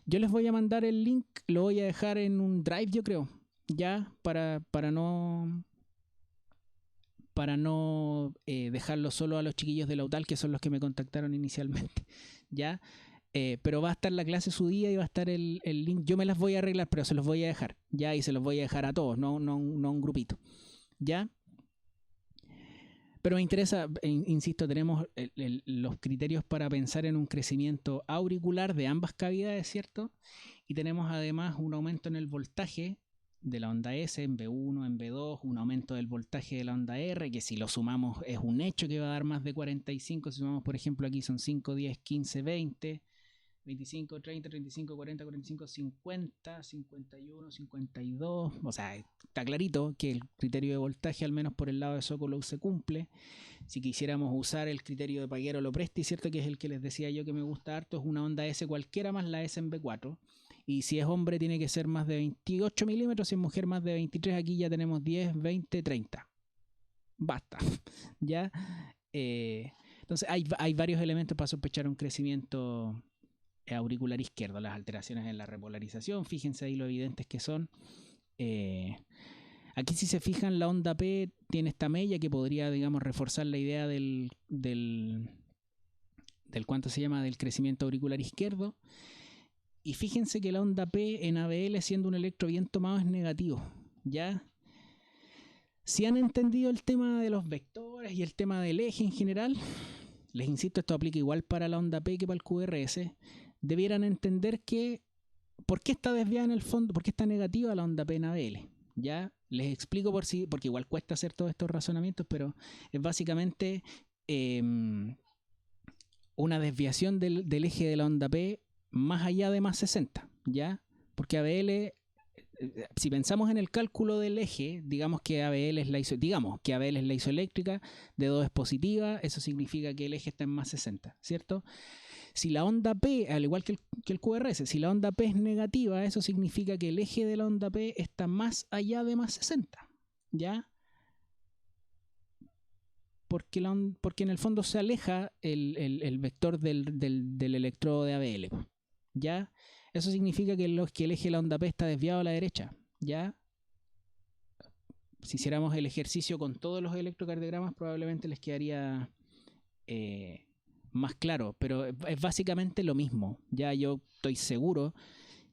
Yo les voy a mandar el link, lo voy a dejar en un drive, yo creo, ya, para no dejarlo solo a los chiquillos de la UTAL, que son los que me contactaron inicialmente, ya. Pero va a estar la clase su día y va a estar el link. Yo me las voy a arreglar, pero se los voy a dejar, ya, y se los voy a dejar a todos, no a un grupito, ya. Pero me interesa, insisto, tenemos los criterios para pensar en un crecimiento auricular de ambas cavidades, ¿cierto? Y tenemos además un aumento en el voltaje de la onda S en B1, en B2, un aumento del voltaje de la onda R, que si lo sumamos es un hecho que va a dar más de 45. Si sumamos, por ejemplo, aquí son 5, 10, 15, 20, 25, 30, 35, 40, 45, 50, 51, 52. O sea, está clarito que el criterio de voltaje, al menos por el lado de Sokolov, se cumple. Si quisiéramos usar el criterio de Paguero-Lopresti, ¿cierto? Que es el que les decía yo que me gusta harto, es una onda S cualquiera más la S en B4. Y si es hombre tiene que ser más de 28 milímetros, si es mujer más de 23, aquí ya tenemos 10, 20, 30. Basta. ¿Ya? Entonces hay varios elementos para sospechar un crecimiento auricular izquierdo. Las alteraciones en la repolarización, fíjense ahí lo evidentes que son. Aquí si se fijan, la onda P tiene esta mella que podría, digamos, reforzar la idea del ¿cuánto se llama? Del crecimiento auricular izquierdo. Y fíjense que la onda P en ABL, siendo un electro bien tomado, es negativo, ¿ya? Si han entendido el tema de los vectores y el tema del eje en general, les insisto, esto aplica igual para la onda P que para el QRS, debieran entender que ¿por qué está desviada en el fondo? ¿Por qué está negativa la onda P en ABL? Ya les explico por sí, porque igual cuesta hacer todos estos razonamientos, pero es básicamente una desviación del eje de la onda P más allá de más 60, ¿ya? Porque ABL, si pensamos en el cálculo del eje, digamos que ABL es la isoeléctrica, D2 es positiva, eso significa que el eje está en más 60, ¿cierto? Si la onda P, al igual que el QRS, si la onda P es negativa, eso significa que el eje de la onda P está más allá de más 60, ¿ya? Porque en el fondo se aleja el vector del electrodo de ABL, ¿ya? Eso significa que el eje de la onda P está desviado a la derecha, ¿ya? Si hiciéramos el ejercicio con todos los electrocardiogramas, probablemente les quedaría más claro, pero es básicamente lo mismo. Ya yo estoy seguro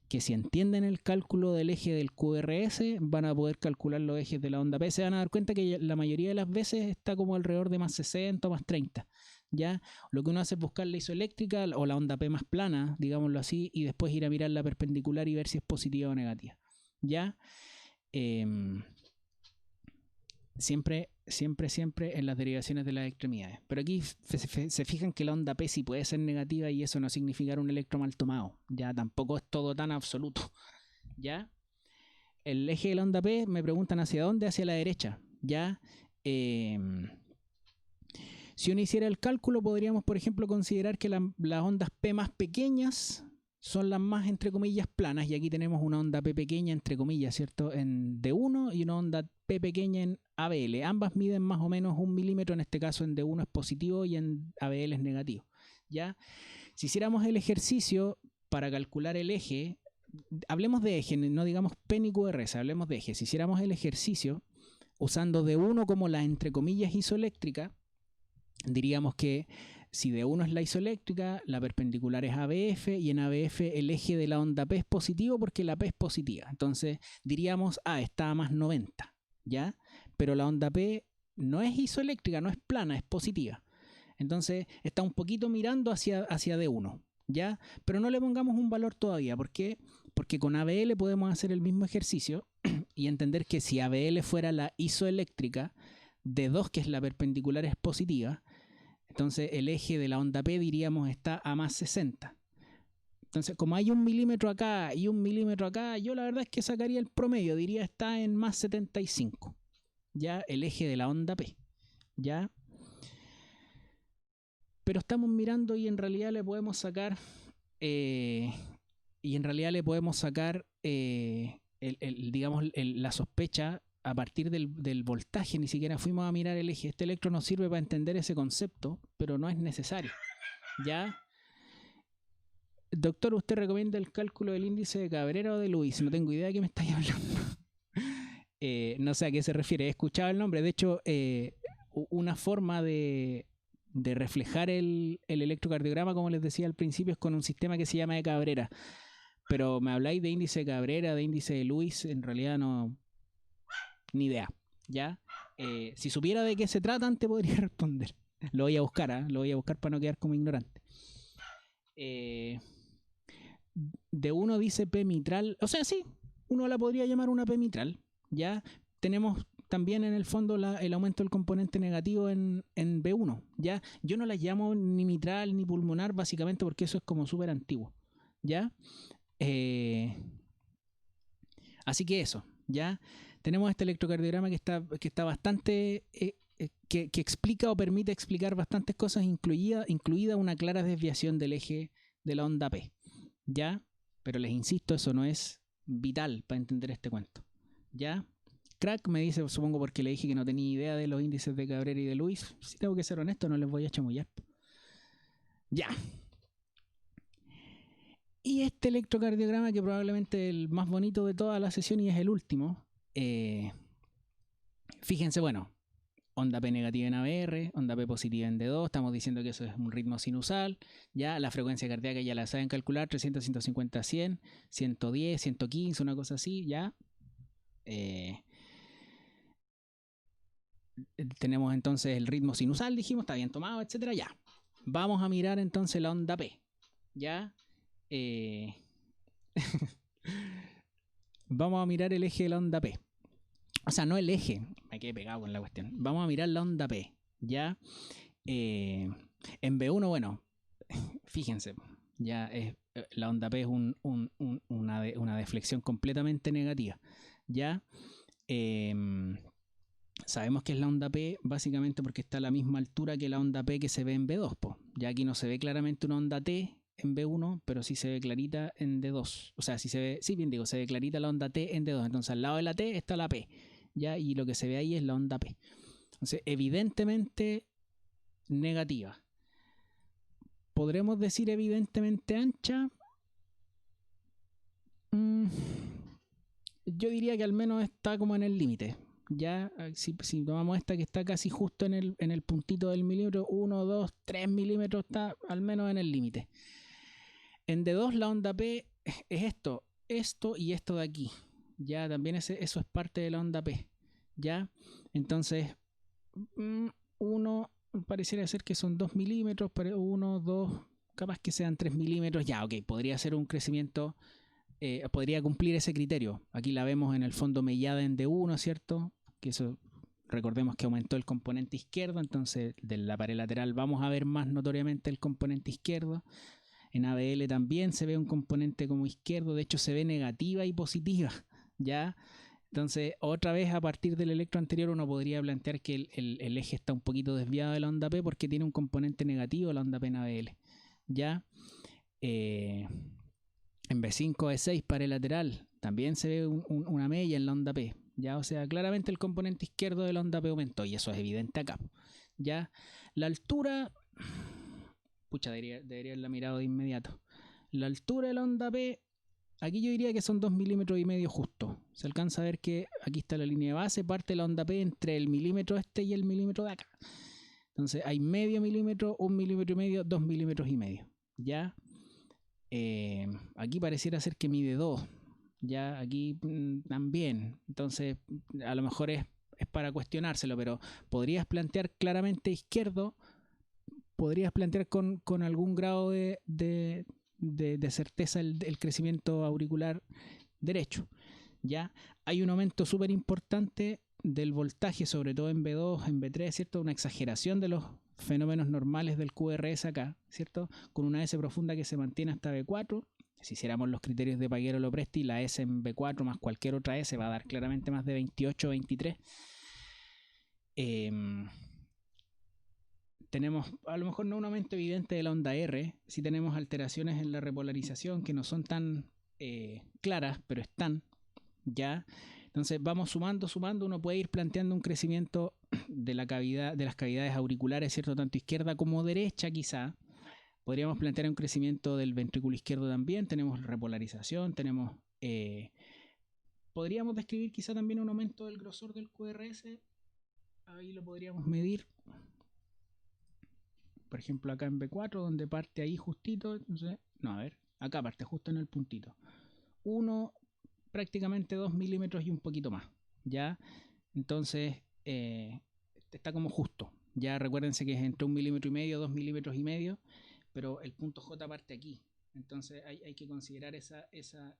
que si entienden el cálculo del eje del QRS, van a poder calcular los ejes de la onda P. Se van a dar cuenta que la mayoría de las veces está como alrededor de más 60 o más 30. ¿Ya? Lo que uno hace es buscar la isoeléctrica o la onda P más plana, digámoslo así, y después ir a mirar la perpendicular y ver si es positiva o negativa. ¿Ya? Siempre en las derivaciones de las extremidades. Pero aquí se fijan que la onda P sí puede ser negativa y eso no significa un electro mal tomado. Ya tampoco es todo tan absoluto. ¿Ya? El eje de la onda P, me preguntan hacia dónde, hacia la derecha. ¿Ya? Si uno hiciera el cálculo, podríamos, por ejemplo, considerar que las ondas P más pequeñas son las más, entre comillas, planas, y aquí tenemos una onda P pequeña, entre comillas, ¿cierto? En D1 y una onda P pequeña en ABL. Ambas miden más o menos 1 milímetro, en este caso en D1 es positivo y en ABL es negativo, ¿ya? Si hiciéramos el ejercicio para calcular el eje, hablemos de eje, no digamos P ni QRS, hablemos de eje. Si hiciéramos el ejercicio usando D1 como la, entre comillas, isoeléctrica, diríamos que si D1 es la isoeléctrica, la perpendicular es ABF y en ABF el eje de la onda P es positivo porque la P es positiva. Entonces diríamos, está a más 90, ¿ya? Pero la onda P no es isoeléctrica, no es plana, es positiva. Entonces está un poquito mirando hacia D1, ¿ya? Pero no le pongamos un valor todavía. ¿Por qué? Porque con ABL podemos hacer el mismo ejercicio y entender que si ABL fuera la isoeléctrica, D2, que es la perpendicular, es positiva. Entonces el eje de la onda P, diríamos, está a más 60. Entonces, como hay 1 milímetro acá y 1 milímetro acá, yo la verdad es que sacaría el promedio, diría está en más 75. Ya el eje de la onda P. ¿Ya? Pero estamos mirando y en realidad le podemos sacar digamos, la sospecha a partir del voltaje. Ni siquiera fuimos a mirar el eje. Este electro nos sirve para entender ese concepto, pero no es necesario. ¿Ya? Doctor, ¿usted recomienda el cálculo del índice de Cabrera o de Luis? No tengo idea de qué me estáis hablando. No sé a qué se refiere. He escuchado el nombre. De hecho, una forma de reflejar el electrocardiograma, como les decía al principio, es con un sistema que se llama de Cabrera. Pero me habláis de índice de Cabrera, de índice de Luis, en realidad no, ni idea, ¿ya? Si supiera de qué se tratan, te podría responder. Lo voy a buscar, lo voy a buscar para no quedar como ignorante. De uno dice P mitral, o sea, sí, uno la podría llamar una P mitral, ¿ya? Tenemos también en el fondo el aumento del componente negativo en B1, ¿ya? Yo no la llamo ni mitral ni pulmonar, básicamente porque eso es como súper antiguo, ¿ya? Así que eso, ¿ya? Tenemos este electrocardiograma que está bastante... que explica o permite explicar bastantes cosas, incluida una clara desviación del eje de la onda P, ¿ya? Pero les insisto, eso no es vital para entender este cuento, ¿ya? Crack me dice, supongo porque le dije que no tenía idea de los índices de Cabrera y de Luis. Si tengo que ser honesto, no les voy a chamullar. Ya. Y este electrocardiograma, que probablemente es el más bonito de toda la sesión y es el último, fíjense, bueno, onda P negativa en ABR, onda P positiva en D2, estamos diciendo que eso es un ritmo sinusal, ya la frecuencia cardíaca ya la saben calcular, 300, 150, 100, 110, 115, una cosa así, ya. Tenemos entonces el ritmo sinusal, dijimos, está bien tomado, etcétera, ya. Vamos a mirar entonces la onda P, ya. Vamos a mirar el eje de la onda P. O sea, no el eje, me quedé pegado con la cuestión. Vamos a mirar la onda P, ¿ya? En B1, bueno, fíjense, ya es, la onda P es una deflexión completamente negativa, ¿ya? Sabemos que es la onda P básicamente porque está a la misma altura que la onda P que se ve en B2, po. Ya aquí no se ve claramente una onda T en B1, pero sí se ve clarita en D2. O sea, sí se ve, sí bien digo, se ve clarita la onda T en D2. Entonces al lado de la T está la P, ¿ya? Y lo que se ve ahí es la onda P. Entonces, evidentemente negativa. ¿Podremos decir evidentemente ancha? Yo diría que al menos está como en el límite. Ya, si tomamos esta que está casi justo en el puntito del milímetro, 1, 2, 3 milímetros, está al menos en el límite. En D2 la onda P es esto y esto de aquí. Ya, también eso es parte de la onda P. Ya, entonces, 1 pareciera ser que son 2 milímetros, 1, 2, capaz que sean 3 milímetros. Ya, ok, podría ser un crecimiento, podría cumplir ese criterio. Aquí la vemos en el fondo mellada en D1, ¿cierto? Que eso, recordemos que aumentó el componente izquierdo, entonces de la pared lateral vamos a ver más notoriamente el componente izquierdo. En ABL también se ve un componente como izquierdo, de hecho se ve negativa y positiva, ¿ya? Entonces, otra vez a partir del electro anterior uno podría plantear que el eje está un poquito desviado de la onda P porque tiene un componente negativo la onda P en ABL, ¿ya? En B5, B6, pared lateral, también se ve una mella en la onda P, ¿ya? O sea, claramente el componente izquierdo de la onda P aumentó y eso es evidente acá, ¿ya? La altura, pucha, debería haberla mirado de inmediato. La altura de la onda P, aquí yo diría que son 2 milímetros y medio justo. Se alcanza a ver que aquí está la línea de base, parte la onda P entre el milímetro este y el milímetro de acá. Entonces hay medio milímetro, 1 milímetro y medio, 2 milímetros y medio, ¿ya? Aquí pareciera ser que mide 2, ya aquí también. Entonces a lo mejor es para cuestionárselo, pero podrías plantear claramente izquierdo, podrías plantear con algún grado de certeza el crecimiento auricular derecho. Ya hay un aumento súper importante del voltaje, sobre todo en B2, en B3, ¿cierto? Una exageración de los fenómenos normales del QRS acá, ¿cierto? Con una S profunda que se mantiene hasta B4. Si hiciéramos los criterios de Paguero-Lopresti, la S en B4 más cualquier otra S va a dar claramente más de 28 o 23. Tenemos a lo mejor no un aumento evidente de la onda R, sí tenemos alteraciones en la repolarización que no son tan claras, pero están, ¿ya? Entonces vamos sumando, uno puede ir planteando un crecimiento de la cavidad, de las cavidades auriculares, ¿cierto? Tanto izquierda como derecha quizá. Podríamos plantear un crecimiento del ventrículo izquierdo también, tenemos repolarización, tenemos... podríamos describir quizá también un aumento del grosor del QRS, ahí lo podríamos medir. Por ejemplo acá en B4, donde parte ahí justito, entonces, no, a ver, acá parte justo en el puntito. 1, prácticamente 2 milímetros y un poquito más, ¿ya? Entonces, está como justo. Ya recuérdense que es entre 1 milímetro y medio, 2 milímetros y medio, pero el punto J parte aquí. Entonces hay que considerar ese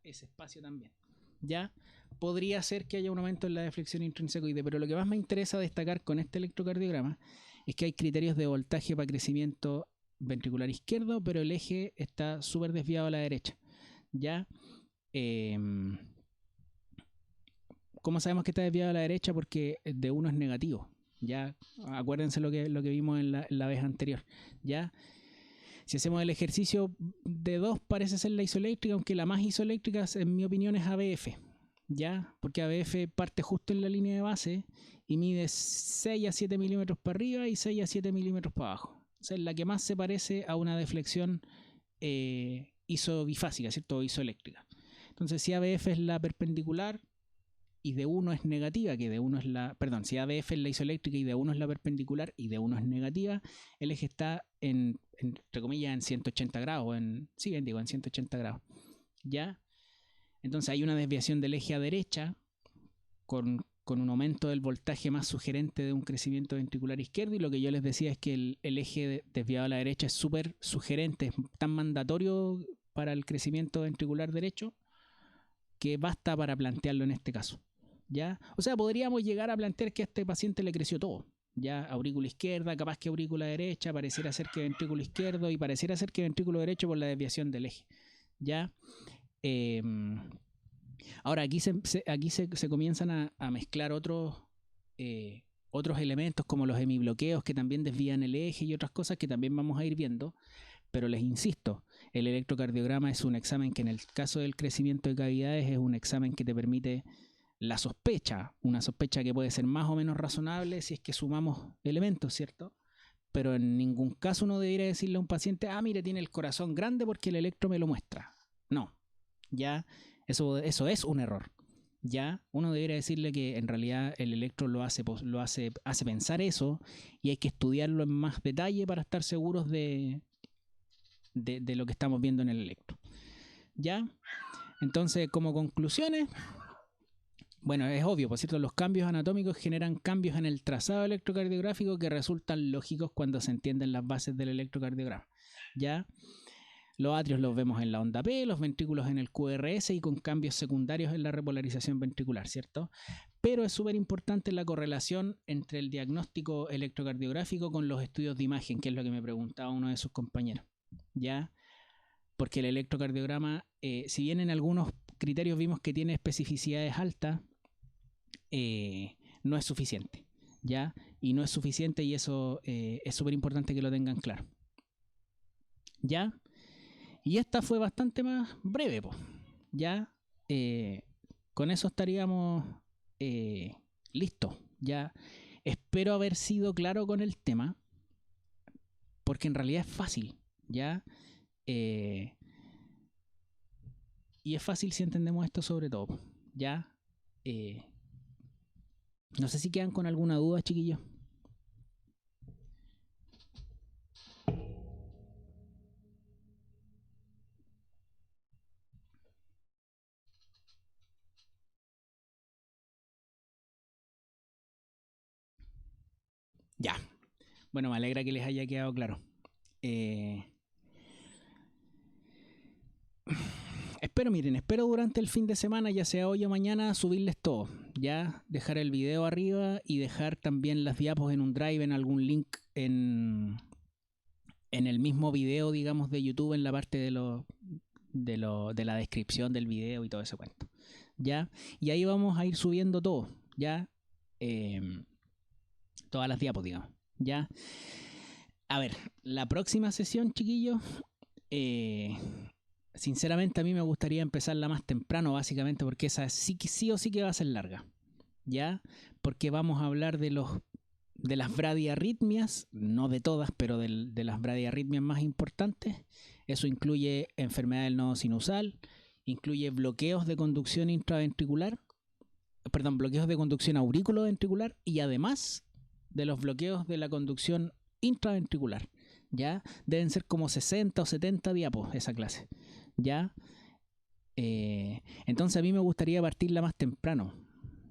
espacio también. ¿Ya? Podría ser que haya un aumento en la deflexión intrínsecoide, pero lo que más me interesa destacar con este electrocardiograma es que hay criterios de voltaje para crecimiento ventricular izquierdo, pero el eje está súper desviado a la derecha. ¿Ya? ¿Cómo sabemos que está desviado a la derecha? Porque de 1 es negativo. ¿Ya? Acuérdense lo que vimos en la vez anterior. ¿Ya? Si hacemos el ejercicio de 2 parece ser la isoeléctrica, aunque la más isoeléctrica en mi opinión es ABF, ¿ya? Porque ABF parte justo en la línea de base y mide 6 a 7 milímetros para arriba y 6 a 7 milímetros para abajo. O sea, es la que más se parece a una deflexión isobifásica, ¿cierto? O isoeléctrica. Entonces, si ABF es la perpendicular y D1 es negativa, que D1 es la... Perdón, si ABF es la isoeléctrica y D1 es la perpendicular y D1 es negativa, el eje está entre comillas, en 180 grados. En 180 grados. ¿Ya? Entonces hay una desviación del eje a derecha con un aumento del voltaje más sugerente de un crecimiento ventricular izquierdo, y lo que yo les decía es que el eje desviado a la derecha es súper sugerente, es tan mandatorio para el crecimiento ventricular derecho que basta para plantearlo en este caso. ¿Ya? O sea, podríamos llegar a plantear que a este paciente le creció todo. Ya, aurícula izquierda, capaz que aurícula derecha, pareciera ser que ventrículo izquierdo y pareciera ser que ventrículo derecho por la desviación del eje. ¿Ya? Ahora, aquí se comienzan a mezclar otros elementos como los hemibloqueos que también desvían el eje y otras cosas que también vamos a ir viendo, pero les insisto, el electrocardiograma es un examen que en el caso del crecimiento de cavidades es un examen que te permite la sospecha, una sospecha que puede ser más o menos razonable si es que sumamos elementos, ¿cierto? Pero en ningún caso uno debería decirle a un paciente, mire, tiene el corazón grande porque el electro me lo muestra. No, ya eso es un error. Ya uno debería decirle que en realidad el electro hace pensar eso, y hay que estudiarlo en más detalle para estar seguros de lo que estamos viendo en el electro. ¿Ya? Entonces, como conclusiones, bueno, es obvio, por cierto, los cambios anatómicos generan cambios en el trazado electrocardiográfico que resultan lógicos cuando se entienden las bases del electrocardiograma. ¿Ya? Los atrios los vemos en la onda P, los ventrículos en el QRS y con cambios secundarios en la repolarización ventricular, ¿cierto? Pero es súper importante la correlación entre el diagnóstico electrocardiográfico con los estudios de imagen, que es lo que me preguntaba uno de sus compañeros, ¿ya? Porque el electrocardiograma, si bien en algunos criterios vimos que tiene especificidades altas, no es suficiente, ¿ya? Y no es suficiente, y eso es súper importante que lo tengan claro. ¿Ya? Y esta fue bastante más breve, po. Ya, con eso estaríamos listos. Ya, espero haber sido claro con el tema, porque en realidad es fácil, ya, y es fácil si entendemos esto sobre todo, ya. No sé si quedan con alguna duda, chiquillos. Ya. Bueno, me alegra que les haya quedado claro. Espero durante el fin de semana, ya sea hoy o mañana, subirles todo. Ya, dejar el video arriba y dejar también las diapos en un drive, en algún link en el mismo video, digamos, de YouTube, en la parte de la descripción del video y todo ese cuento. ¿Ya? Y ahí vamos a ir subiendo todo, ¿ya? Todas las diapos, digamos, ¿ya? A ver, la próxima sesión, chiquillos, sinceramente a mí me gustaría empezarla más temprano, básicamente, porque esa sí o sí que va a ser larga, ¿ya? Porque vamos a hablar de las bradiarritmias, no de todas, pero de las bradiarritmias más importantes. Eso incluye enfermedad del nodo sinusal, incluye bloqueos de conducción intraventricular, bloqueos de conducción auriculoventricular, y además de los bloqueos de la conducción intraventricular. ¿Ya? Deben ser como 60 o 70 diapos esa clase. ¿Ya? Entonces a mí me gustaría partirla más temprano,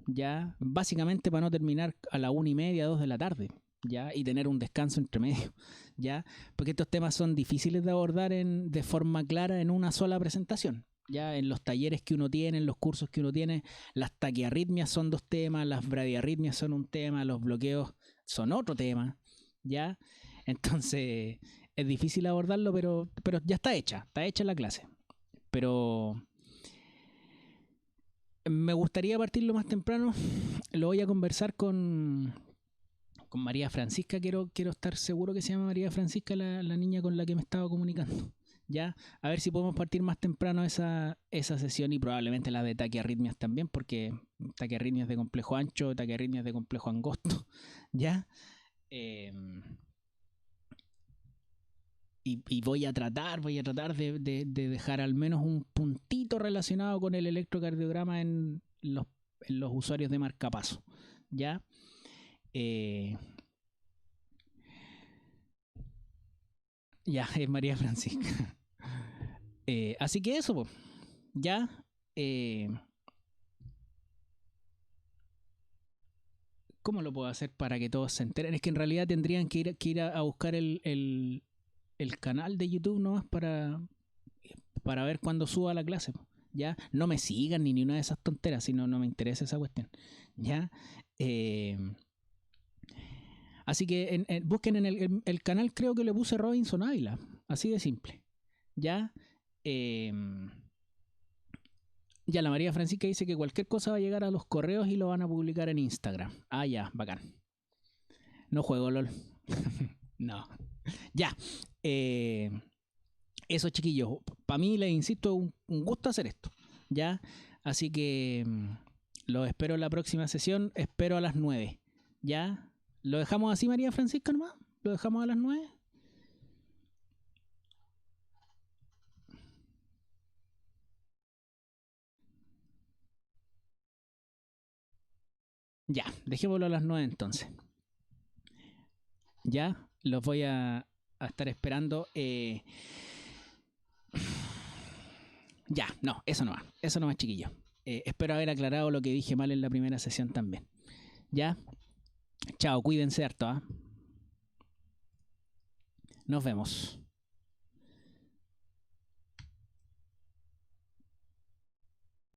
ya, básicamente para no terminar a la 1:30, 2 de la tarde, ya, y tener un descanso entre medio, ya, porque estos temas son difíciles de abordar de forma clara en una sola presentación. Ya, en los talleres que uno tiene, en los cursos que uno tiene, las taquiarritmias son 2 temas, las bradiarritmias son un tema, los bloqueos son otro tema, ya. Entonces es difícil abordarlo, pero ya está hecha la clase. Pero me gustaría partirlo más temprano. Lo voy a conversar con María Francisca. Quiero estar seguro que se llama María Francisca la niña con la que me estaba comunicando. Ya, a ver si podemos partir más temprano esa sesión, y probablemente la de taquiarritmias también, porque taquiarritmias de complejo ancho, taquiarritmias de complejo angosto. Ya. y voy a tratar de dejar al menos un puntito relacionado con el electrocardiograma en los usuarios de marcapaso. ¿Ya? Eh, ya, es María Francisca. Así que eso, po. Ya. Eh, ¿Cómo lo puedo hacer para que todos se enteren? Es que en realidad tendrían que ir a buscar el canal de YouTube nomás para ver cuándo suba la clase. Ya, no me sigan ni una de esas tonteras, si no, no me interesa esa cuestión. Ya, eh, así que busquen en el canal, creo que le puse Robinson Ávila, así de simple. Ya, eh, ya la María Francisca dice que cualquier cosa va a llegar a los correos y lo van a publicar en Instagram. Ah, ya, bacán. No juego LOL. No. Ya. Eso, chiquillos. Para mí, les insisto, un gusto hacer esto. ¿Ya? Así que los espero en la próxima sesión. Espero a las 9. ¿Ya? ¿Lo dejamos así, María Francisca, nomás? ¿Lo dejamos a las 9? Ya, dejémoslo a las 9 entonces. Ya, los voy a estar esperando. Ya, no, eso no va. Eso no va, chiquillo. Espero haber aclarado lo que dije mal en la primera sesión también. Ya, chao, cuídense harto. ¿Ah? Nos vemos.